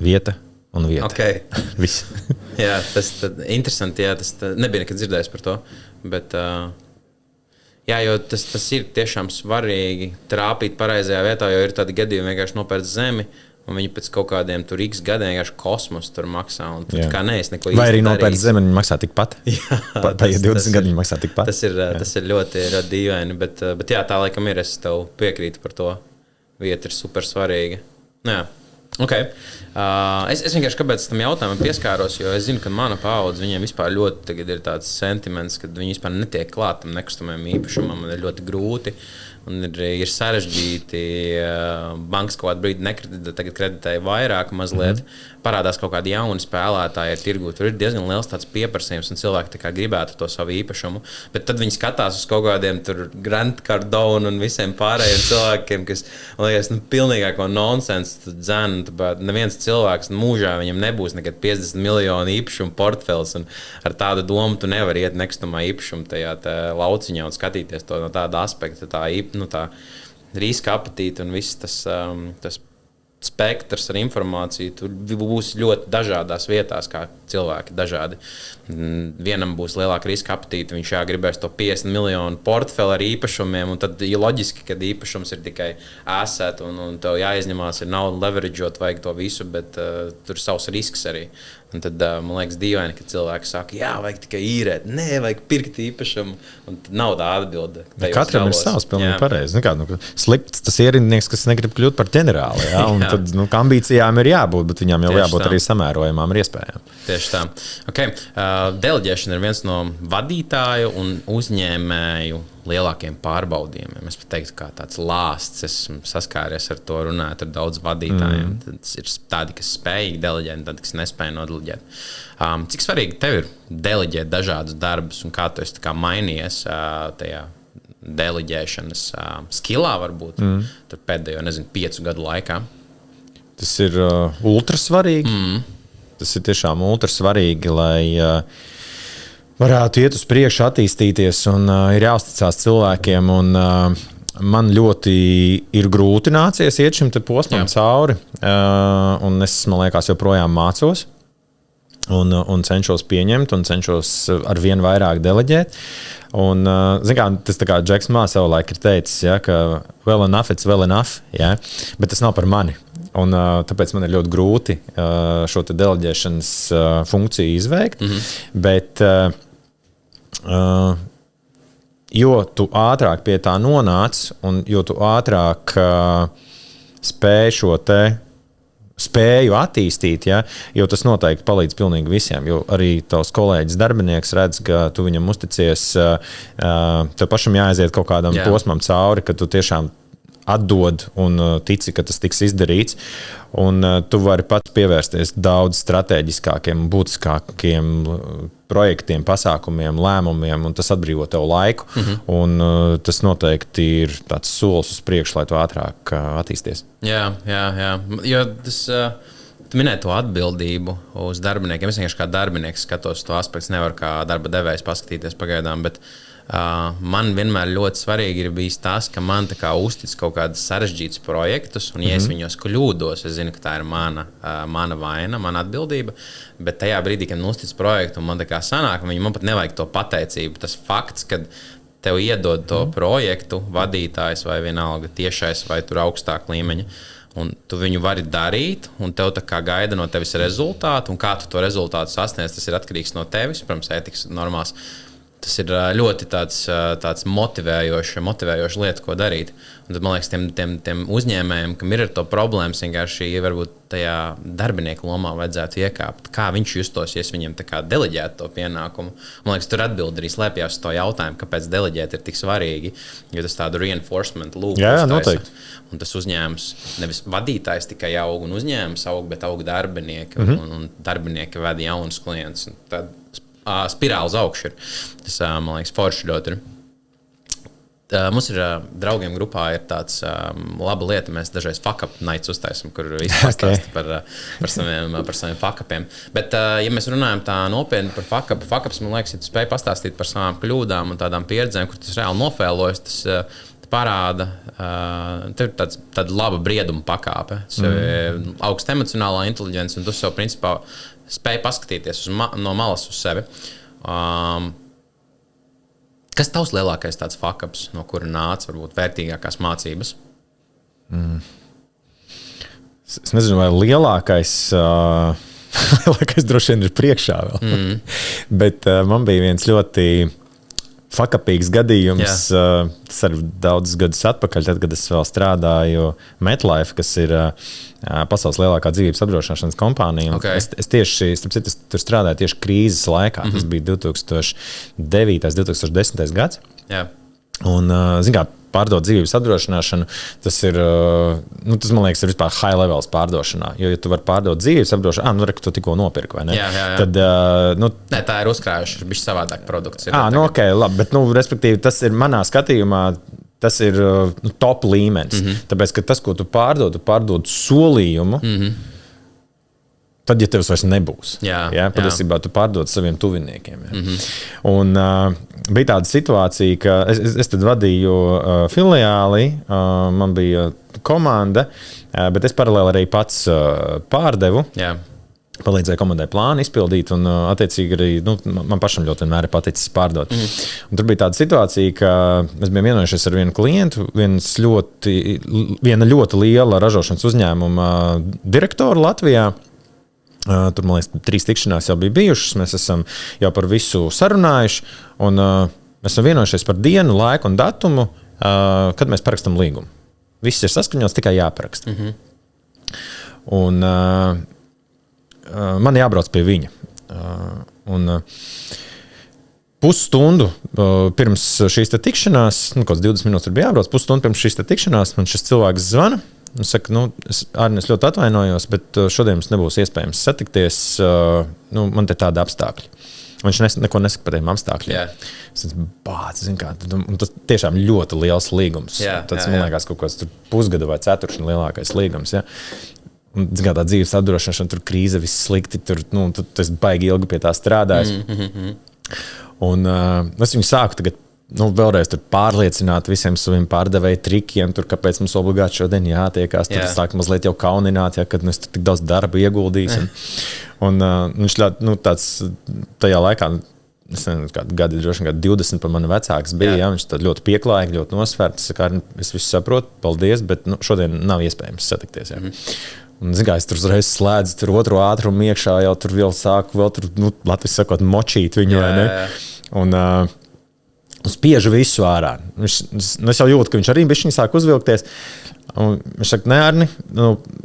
vieta un vieta. Viss. Jā, tas interesanti, tas nebija nekad dzirdējis par to, bet jo tas ir tiešām svarīgi trāpīt pareizajā vietā, jo ir tādi gadījumi vienkārši nopērc zemi, un viņi pēc kaut kādiem tur x gadiem vienkārši kosmosu tur maksā. Un tad kā neesi neko īsti darījis. Vai arī nopērc zemi, viņi maksā tikpat. Tā ir 20 gadi, viņi maksā tikpat. Tas ir ļoti dīvaini, bet jā, tā laikam ir, es tev piekrītu par to. Vieta ir super svarīga. Jā. Okay. Es vienkārši kāpēc tam jautājumam pieskāros, jo es zinu, ka mana paudze, viņiem vispār ļoti tagad ir tāds sentiments, ka viņi vispār netiek klāt tam nekustamajam īpašumam, un ir ļoti grūti. Un ir sarežģīti, bankas kaut kādu brīdi nekreditē, tagad kreditēja vairāk mazliet, parādās kaut kādi jauni spēlētāji ar tirgu. Tur ir diezgan liels tāds pieprasījums, un cilvēki tā kā gribētu to savu īpašumu, bet tad viņi skatās uz kaut kādiem tur Grant Cardone un visiem pārējiem cilvēkiem, kas, liekas, pilnīgāko nonsensu dzēn, neviens cilvēks mūžā viņam nebūs nekad 50 miljonu īpašumu portfels, un ar tādu domu tu nevari iet nekustamā īpašumu tajā lauciņā un skatīties to no tāda aspekta, tā riska apetīte un viss tas spektrs ar informāciju. Tur būs ļoti dažādās vietās, kā cilvēki dažādi. Vienam būs lielāka riska apetīte, viņš gribēs to 50 miljonu portfeli ar īpašumiem, un tad ir loģiski, ka īpašums ir tikai asset, un tev jāizņemās ir nauda leverageot, vajag to visu, bet tur ir savs risks arī. Un tad man liekas dīvaini, ka cilvēki saka, jā, vajag tikai īrēt, nē, vajag pirkt īpašumu, un tad nav tā atbilde. Katram ir savs, pilnīgi pareizi. Slikts tas ierindnieks, kas negrib kļūt par ģenerāli, ja? Un tad ambīcijām ir jābūt, bet viņām jau jābūt arī samērojamām ar iespējām. Tieši tā. Okay. Deleģēšana ir viens no vadītāju un uzņēmēju lielākiem pārbaudījumiem. Es pat teiktu, kā tāds lāsts. Esmu saskāries ar to, runājot ar daudz vadītājiem. Tas ir tādi, kas spējīgi deleģēt, tādi, kas nespēja nodeleģēt. Cik svarīgi tev ir deleģēt dažādus darbus un kā tu esi mainījies tajā deleģēšanas skillā varbūt tur pēdējo, 5 gadu laikā? Tas ir ultra svarīgi. Tas ir tiešām ultra svarīgi, lai varētu iet uz priekšu, attīstīties, un ir jāuzticās cilvēkiem. Un, man ļoti ir grūti nācies iet šim te posmam cauri, un es, man liekas, joprojām mācos. un cenšos pieņemt, un cenšos ar vien vairāk deleģēt. Un, tas tā kā Džeks Mā savulaik ir teicis, ja, ka well enough, it's well enough, ja, bet tas nav par mani. Un, tāpēc man ir ļoti grūti šo te deleģēšanas funkciju izveikt, bet jo tu ātrāk pie tā nonāc, un jo tu ātrāk spēj šo te spēju attīstīt, ja, jo tas noteikti palīdz pilnīgi visiem. Jo arī tavs kolēģis darbinieks redz, ka tu viņam uzticies, tev pašam jāaiziet kaut kādam posmam cauri, ka tu tiešām atdod un tici, ka tas tiks izdarīts. Un tu vari pats pievērsties daudz strateģiskākiem, būtiskākiem projektiem, pasākumiem, lēmumiem, un tas atbrīvo tev laiku. Un tas noteikti ir tāds solis uz priekšu, lai tu ātrāk attīsties. Jā. Jo tas, tu minēji to atbildību uz darbiniekiem. Es vienkārši kā darbinieks skatos to aspektu, nevaru kā darba devējs paskatīties pagaidām, bet man vienmēr ļoti svarīgi ir bijis tas, ka man tā kā uztic kaut kādus sarežģītus projektus, un ja es viņos kļūdos, es zinu, ka tā ir mana vaina, mana atbildība, bet tajā brīdī, kad man uztic projektu, un man tā kā sanāk, man pat nevajag to pateicību. Tas fakts, kad tev iedod to projektu vadītājs vai vienalga tiešais vai tur augstāk līmeņa, un tu viņu vari darīt, un tev tā kā gaida no tevis rezultātu, un kā tu to rezultātu sasniedz, tas ir atkarīgs no tevis, protams, ētikas normās. Tas ir ļoti tāds motivējoša lieta, ko darīt. Un tad, man liekas, tiem uzņēmējiem, kam ir ar to problēmas, vienkārši varbūt tajā darbinieku lomā vajadzētu iekāpt. Kā viņš justos, ja es viņiem tā kā deleģētu to pienākumu? Man liekas, tur atbildi arī slēpjas to jautājumu, kāpēc deleģēt ir tik svarīgi, jo tas tādu reinforcement loop uztaisa. Un tas uzņēmums, nevis vadītājs tikai aug un uzņēmums aug, bet aug darbinieki, un darbinieki ved jaunus klientus. Spirāli uz augšu ir. Tas, man liekas, forši ļoti ir. Mums ir draugiem grupā ir tāds laba lieta, mēs dažreiz fuck-up nights uztaisam, kur izpastāst par saviem fuck-upiem. Bet, ja mēs runājam tā nopietni par fuck-ups, man liekas, ja tu spēj pastāstīt par savām kļūdām un tādām pieredzēm, kur tas reāli nofēlojas, tas parāda, tev ir tāda laba brieduma pakāpe. Augsta emocionālā inteliģence, un tu sev principā spēj paskatīties no malas uz sevi. Kas tavs lielākais tāds fuck-ups, no kura nāca varbūt vērtīgākās mācības? Es nezinu, vai lielākais droši vien ir priekšā vēl. Bet man bija viens ļoti fuck-upīgs gadījums. Tas arī daudzus gadus atpakaļ, tad, kad es vēl strādāju MetLife, kas ir pasaules lielākā dzīvības apdrošināšanas kompānija. Es tieši, es tur strādāju tieši krīzes laikā. Tas bija 2009. 2010. gads. Un, zin kā, pārdot dzīvības apdrošināšanu, tas ir, tas, man liekas, ir vispār high levels pārdošanā. Jo, ja tu vari pārdot dzīvības apdrošināšanu, ka tu tikko nopirki, vai ne? Jā. Tad, Nē, tā ir uzkrājuši, ir bišķi savādāk produkts. Labi, bet, respektīvi, tas ir manā skatījumā, tas ir top līmenis. Tāpēc, ka tas, ko tu pārdod solījumu, tad, ja tevis vairs nebūs. Patiesībā tu pārdod saviem tuviniekiem. Un bija tāda situācija, ka es tad vadīju filiāli, man bija komanda, bet es paralēli arī pats pārdevu. Palīdzēja komandai plānu izpildīt, un attiecīgi arī man pašam ļoti vienmēr ir paticis pārdot. Un tur bija tāda situācija, ka mēs bijām vienojušies ar vienu klientu, viena ļoti liela ražošanas uzņēmuma direktoru Latvijā. Tur, man liekas, 3 tikšanās jau bija bijušas, mēs esam jau par visu sarunājuši, un mēs esam vienojušies par dienu, laiku un datumu, kad mēs parakstam līgumu. Viss ir saskaņots, tikai jāparaksta. Un man jābrauc pie viņa. Un pusstundu pirms šīs tikšanās, kaut kāds 20 minūtes bija jābrauc, pusstundu pirms šīs tikšanās man šis cilvēks zvana. Un saka, Arni, es ļoti atvainojos, bet šodien mums nebūs iespējams satikties. Man te tādi apstākļi. Viņš neko nesaka par tiem apstākļiem. Es teicu, tas tiešām ļoti liels līgums. Tas, man liekas, kaut kāds pusgada vai ceturkšņa lielākais līgums. Un, tā dzīves apdrošināšana, tur krīze, viss slikti, tur tas baigi ilgi pie tā strādājis. Un es viņu sāku tagad vēlreiz tur pārliecināt visiem saviem pārdevēju trikiem, tur, kāpēc mums obligāti šodien jātiekās. Tur sāk mazliet jau kaunināt, kad mēs tur tik daudz darba ieguldīsim. Un viņš tāds tajā laikā, es nezinu, gadi droši vien 20 par mani vecāks bija, jā. Viņš tad ļoti pieklājīgi, ļoti nosvērts. Es visu saprotu, paldies, bet šodien nav iespējams satikties. Jā. Un, zin kā, es tur uzreiz slēdzu tur otro ātrumu iekšā, jau tur vēl sāku, Latvijas sakot, močīt viņu, vai ne? Un spiežu visu ārā. Es jau jūtu, ka viņš arī bišķiņ sāk uzvilkties. Un viņš saka, nē, Arni,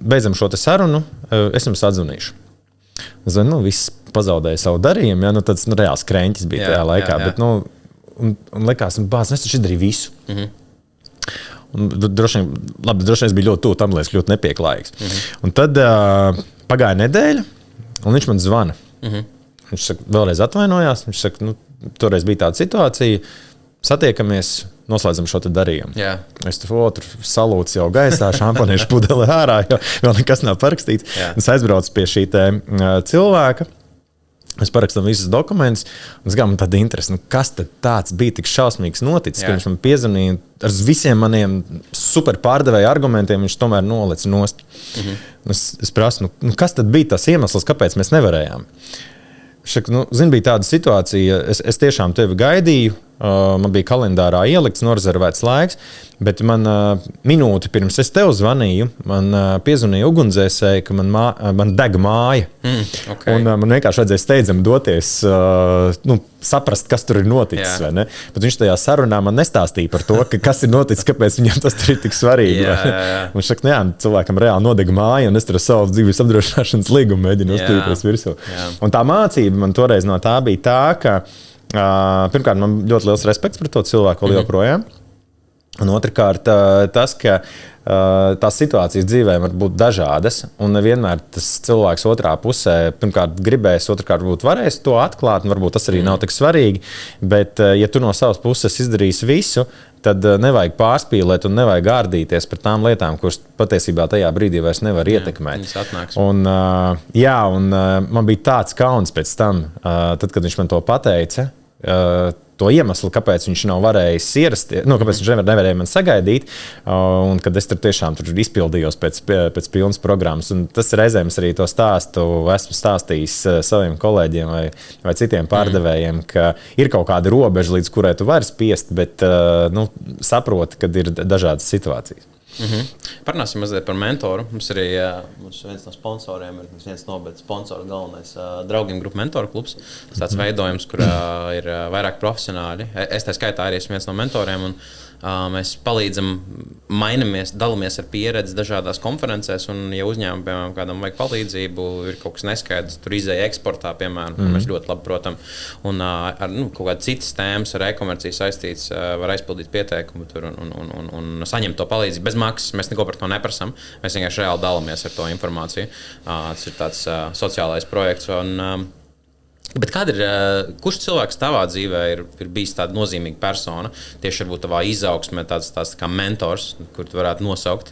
beidzam šo te sarunu, es jums atzvanīšu. Es zinu, viss pazaudēja savu darījumu, ja? Tāds reāls kreņķis bija tajā laikā. Jā. Bet, un likās, es taču izdarīju visu. Un droši vien es biju ļoti tuvu tam, lai es kļūtu nepieklājīgs. Un tad pagāja nedēļa, un viņš man zvana. Viņš saka, vēlreiz atvainojās. Viņš saka, toreiz bija tāda situācija, satiekamies, noslēdzam šo te darījumu. Jā. Es tur salūcu jau gaisā, šampaniešu pudeli ārā, jo vēl nekas nav parakstīts. Jā. Es aizbraucu pie šī te cilvēka. Mēs parakstām visus dokumentus, un es gāju tādu interesi, kas tad tāds bija tik šausmīgs noticis, ka viņš man piezvanīja ar visiem maniem super pārdevēja argumentiem, viņš tomēr nolica nost. Es prasu, kas tad bija tas iemesls, kāpēc mēs nevarējām? Bija tāda situācija, es tiešām tevi gaidīju, man bija kalendārā ielikts, norezervēts laiks, bet man minūti pirms es tev zvanīju, man piezvanīja ugunsdzēsēji, ka man deg māja. Okay. Un man vienkārši vajadzēja steidzami doties, saprast, kas tur ir noticis. Vai ne? Bet viņš tajā sarunā man nestāstīja par to, kas ir noticis, kāpēc viņam tas tur ir tik svarīgi. Viņš saka, cilvēkam reāli nodeg māja, un es tur savu dzīves apdrošināšanas līgumu mēģinu uzturēties virsū. Un tā mācība man toreiz no tā bija tā, ka pirmkārt, man ļoti liels respekts par to cilvēku vēl joprojām. Un otrkārt, tas, ka tās situācijas dzīvē var būt dažādas, un nevienmēr tas cilvēks otrā pusē pirmkārt gribēs, otrkārt varēs to atklāt, un varbūt tas arī nav tik svarīgi, bet ja tu no savas puses izdarīsi visu, tad nevajag pārspīlēt un nevajag gārdīties par tām lietām, kuras patiesībā tajā brīdī vairs nevar ietekmēt. Un man bija tāds kauns pēc tam, tad, kad viņš man to pateica, to iemeslu, kāpēc viņš nav varējis ierasties, kāpēc viņš nevarēja man sagaidīt, un kad es tur tiešām izpildījos pēc pilnas programmas. Un tas reizēm arī to stāstu esmu stāstījis saviem kolēģiem vai citiem pārdevējiem, ka ir kaut kāda robeža, līdz kurai tu vari spiest, bet saproti, kad ir dažādas situācijas. Parunāsim mazliet par mentoru. Mums arī viens no sponsoriem ir viens no sponsoru galvenais draugiem grupu mentoru klubs. Tas tāds veidojums, kurā ir vairāk profesionāļi. Es tā skaitā arī esmu viens no mentoriem. Un, mēs palīdzam, mainamies, dalāmies ar pieredzi dažādās konferencēs, un, ja uzņēmumam, piemēram, kādam vajag palīdzību, ir kaut kas neskaidrs, tur izēja eksportā, piemēram, mēs ļoti labi protam, un ar kaut kādas citas tēmas, ar e-komerciju saistīts, var aizpildīt pieteikumu tur un saņemt to palīdzību bez maksas. Mēs neko par to neprasam, mēs vienkārši reāli dalāmies ar to informāciju. Tas ir tāds sociālais projekts. Bet kurš cilvēks tavā dzīvē ir bijis tāda nozīmīga persona, tieši varbūt tavā izaugsmē, tāds kā mentors, kur tu varētu nosaukt?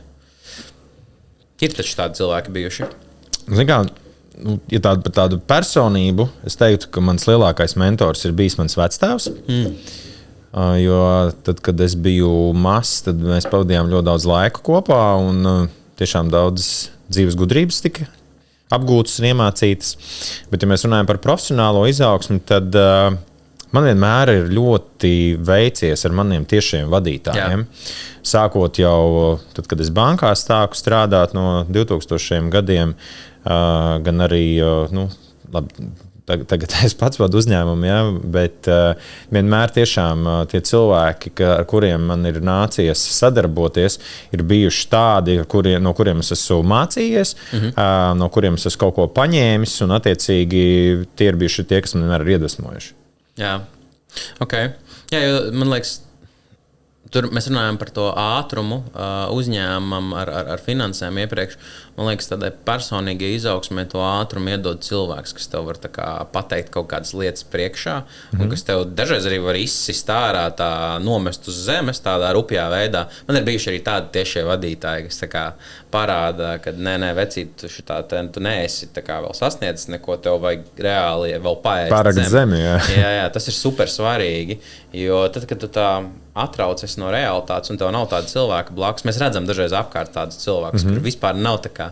Ir taču tādi cilvēki bijuši? Zin kā, ja par tādu personību, es teiktu, ka mans lielākais mentors ir bijis mans vectēvs. Jo tad, kad es biju mazs, tad mēs pavadījām ļoti daudz laika kopā, un tiešām daudz dzīves gudrības tika apgūtas un iemācītas. Bet, ja mēs runājam par profesionālo izaugsmi, tad man vienmēr ir ļoti veicies ar maniem tiešiem vadītājiem. Jā. Sākot jau tad, kad es bankā sāku strādāt no 2000 gadiem, gan arī, tagad es pats vadu uzņēmumu, ja, bet vienmēr tiešām tie cilvēki, ar kuriem man ir nācies sadarboties, ir bijuši tādi, no kuriem es esmu mācījies, no kuriem es esmu kaut ko paņēmis, un attiecīgi tie ir bijuši tie, kas man vienmēr ir iedvesmojuši. Jā, ok. Jā, jo man liekas, tur mēs runājam par to ātrumu uzņēmumam ar finansēm iepriekš. Man liekas, tādai personīgai izaugsmē to ātrumu iedod cilvēks, kas tev var pateikt kaut kādas lietas priekšā, un kas tev dažreiz arī var izsist ārā, nomest uz zemes tādā rupjā veidā. Man ir bijuši arī tādi tiešie vadītāji, kas parāda, ka nē, vecīt, tu neesi vēl sasniedzis neko, tev vajag reāli vēl paēst pārāk zemi. Jā, tas ir super svarīgi, Jo tad, kad tu tā atraucies no realitātes un tev nav tāda cilvēka blakus, mēs redzam dažreiz apkārt tādus cilvēkus, kuri vispār nav tā kā,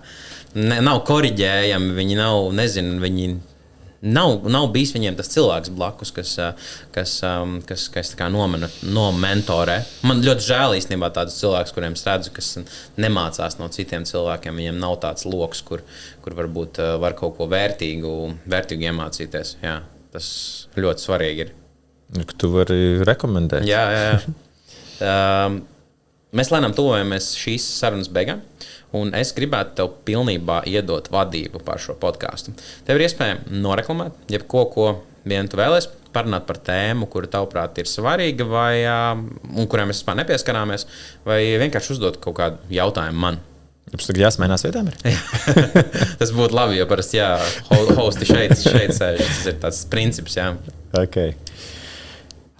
nav koriģējami, viņi nav, nezinu, viņi nav bijis viņiem tas cilvēks blakus, kas tā kā nomentorē. Man ļoti žēl īstenībā tādus cilvēkus, kuriem es redzu, kas nemācās no citiem cilvēkiem, viņiem nav tāds loks, kur varbūt var kaut ko vērtīgu iemācīties. Jā, tas ļoti svarīgi ir. Tu vari rekomendēt. Jā. Mēs lēnām tuvojamies šīs sarunas beigām, un es gribētu tev pilnībā iedot vadību par šo podcastu. Tev ir iespēja noreklamēt, jebko, ko vien tu vēlies, parunāt par tēmu, kura tavuprāt ir svarīga, un kuriem mēs vispār nepieskarāmies, vai vienkārši uzdot kaut kādu jautājumu man. Jums tagad jāsmainās vietām? Tas būtu labi, jo parasti hosti šeit sēž. Tas ir tāds princips, jā. Okay.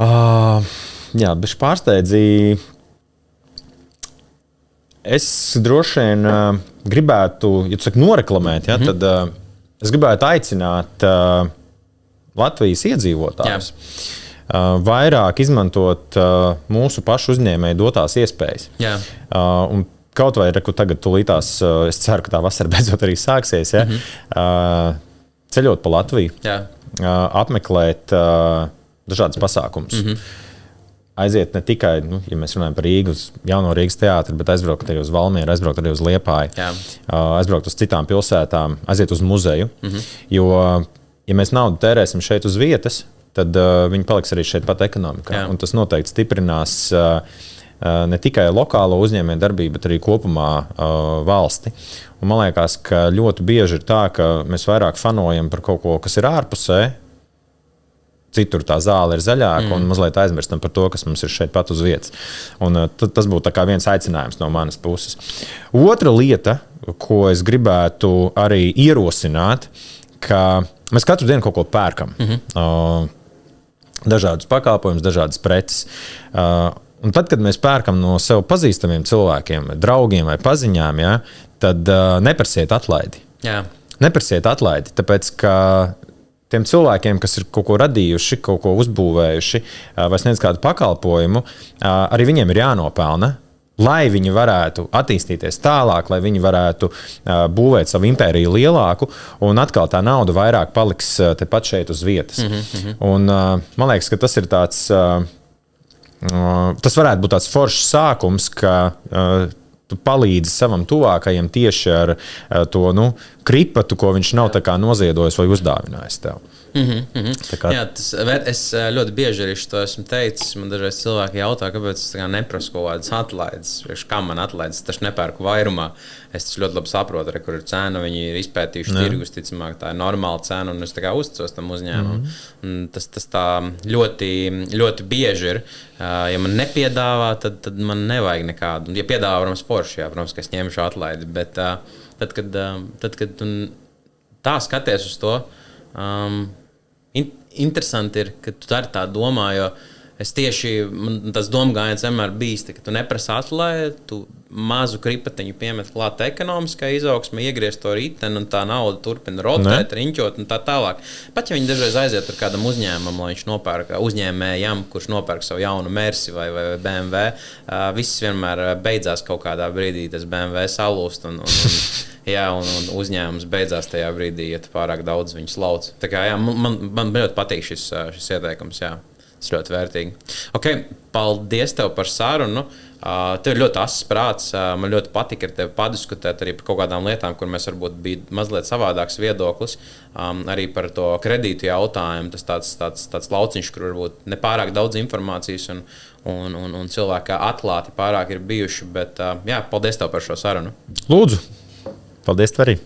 Jā, bet pārsteidzīja. Es droši vien gribētu, ja tu saki noreklamēt, tad es gribētu aicināt Latvijas iedzīvotājus vairāk izmantot mūsu pašu uzņēmēju dotās iespējas. Jā. Un kaut vai tagad tūlītās, es ceru, ka tā vasara beidzot arī sāksies, ceļot pa Latviju, apmeklēt dažādas pasākumus. Aiziet ne tikai, ja mēs runājam par Rīgu, uz Jauno Rīgas teātri, bet aizbraukt arī uz Valmieru, aizbraukt arī uz Liepāju, aizbraukt uz citām pilsētām, aiziet uz muzeju. Jo, ja mēs naudu tērēsim šeit uz vietas, tad viņi paliks arī šeit pat ekonomikā. Un tas noteikti stiprinās ne tikai lokālo uzņēmēju darbību, bet arī kopumā valsti. Un man liekas, ka ļoti bieži ir tā, ka mēs vairāk fanojam par kaut ko, kas ir ārpusē. Citur tā zāle ir zaļāka un mazliet aizmirstam par to, kas mums ir šeit pat uz vietas. Un tas būtu tā kā viens aicinājums no manas puses. Otra lieta, ko es gribētu arī ierosināt, ka mēs katru dienu kaut ko pērkam. Dažādus pakalpojumus, dažādas preces. Un tad, kad mēs pērkam no sev pazīstamiem cilvēkiem, draugiem vai paziņām, tad neprasiet atlaidi. Jā. Neprasiet atlaidi, tāpēc, ka tiem cilvēkiem, kas ir kaut ko radījuši, kaut ko uzbūvējuši, vai sniedz kādu pakalpojumu, arī viņiem ir jānopelna, lai viņi varētu attīstīties tālāk, lai viņi varētu būvēt savu impēriju lielāku, un atkal tā nauda vairāk paliks tepat šeit uz vietas. Un man liekas, ka tas ir tāds, tas varētu būt tāds foršs sākums, ka tu palīdzi savam tuvākajam tieši ar to kripatu, ko viņš nav tā kā noziedojis vai uzdāvinājis tev. Jā, es ļoti bieži arī to esmu teicis. Man dažreiz cilvēki jautā, kāpēc es neprasu kaut kādas atlaides. Kā man atlaides? Es taču nepērku vairumā. Es taču ļoti labi saprotu, kur ir cena. Viņi ir izpētījuši tirgus, ticamāk, tā ir normāla cena, un es tā kā uzticos tam uzņēmumam. Tas tā ļoti, ļoti bieži ir. Ja man nepiedāvā, tad man nevajag nekādu. Ja piedāvā, protams, forši, protams, ka es ņemšu atlaidi, bet tad, kad tā skaties uz to, interesanti ir, ka tu dari tā domā, jo es tieši, tas domgājiens vienmēr bijis, ka tu neprasi atlaidi, tu mazu kripatiņu piemet klāt ekonomiskai izaugsmē, iegriezt to riteni, un tā nauda turpina rotēt, riņķot un tā tālāk. Pat ja viņi dažreiz aiziet ar kādam uzņēmumam, lai viņš nopērk uzņēmējam, kurš nopērk savu jaunu Mersi vai BMW, viss vienmēr beidzās kaut kādā brīdī, tas BMW salūst un uzņēmums beidzās tajā brīdī, ja tu pārāk daudz viņu slauc. Tā kā, man ļoti patīk šis ieteikums, tas ļoti vērtīgi. Okay, paldies tev par sarunu. Tev ir ļoti asas prāts. Man ļoti patika ar tevi padiskutēt arī par kaut kādām lietām, kur mēs varbūt bija mazliet savādāks viedoklis. Arī par to kredītu jautājumu. Tas tāds lauciņš, kur varbūt nepārāk daudz informācijas un cilvēki atklāti pārāk ir bijuši. Bet paldies tev par šo sarunu. Lūdzu, paldies tev arī.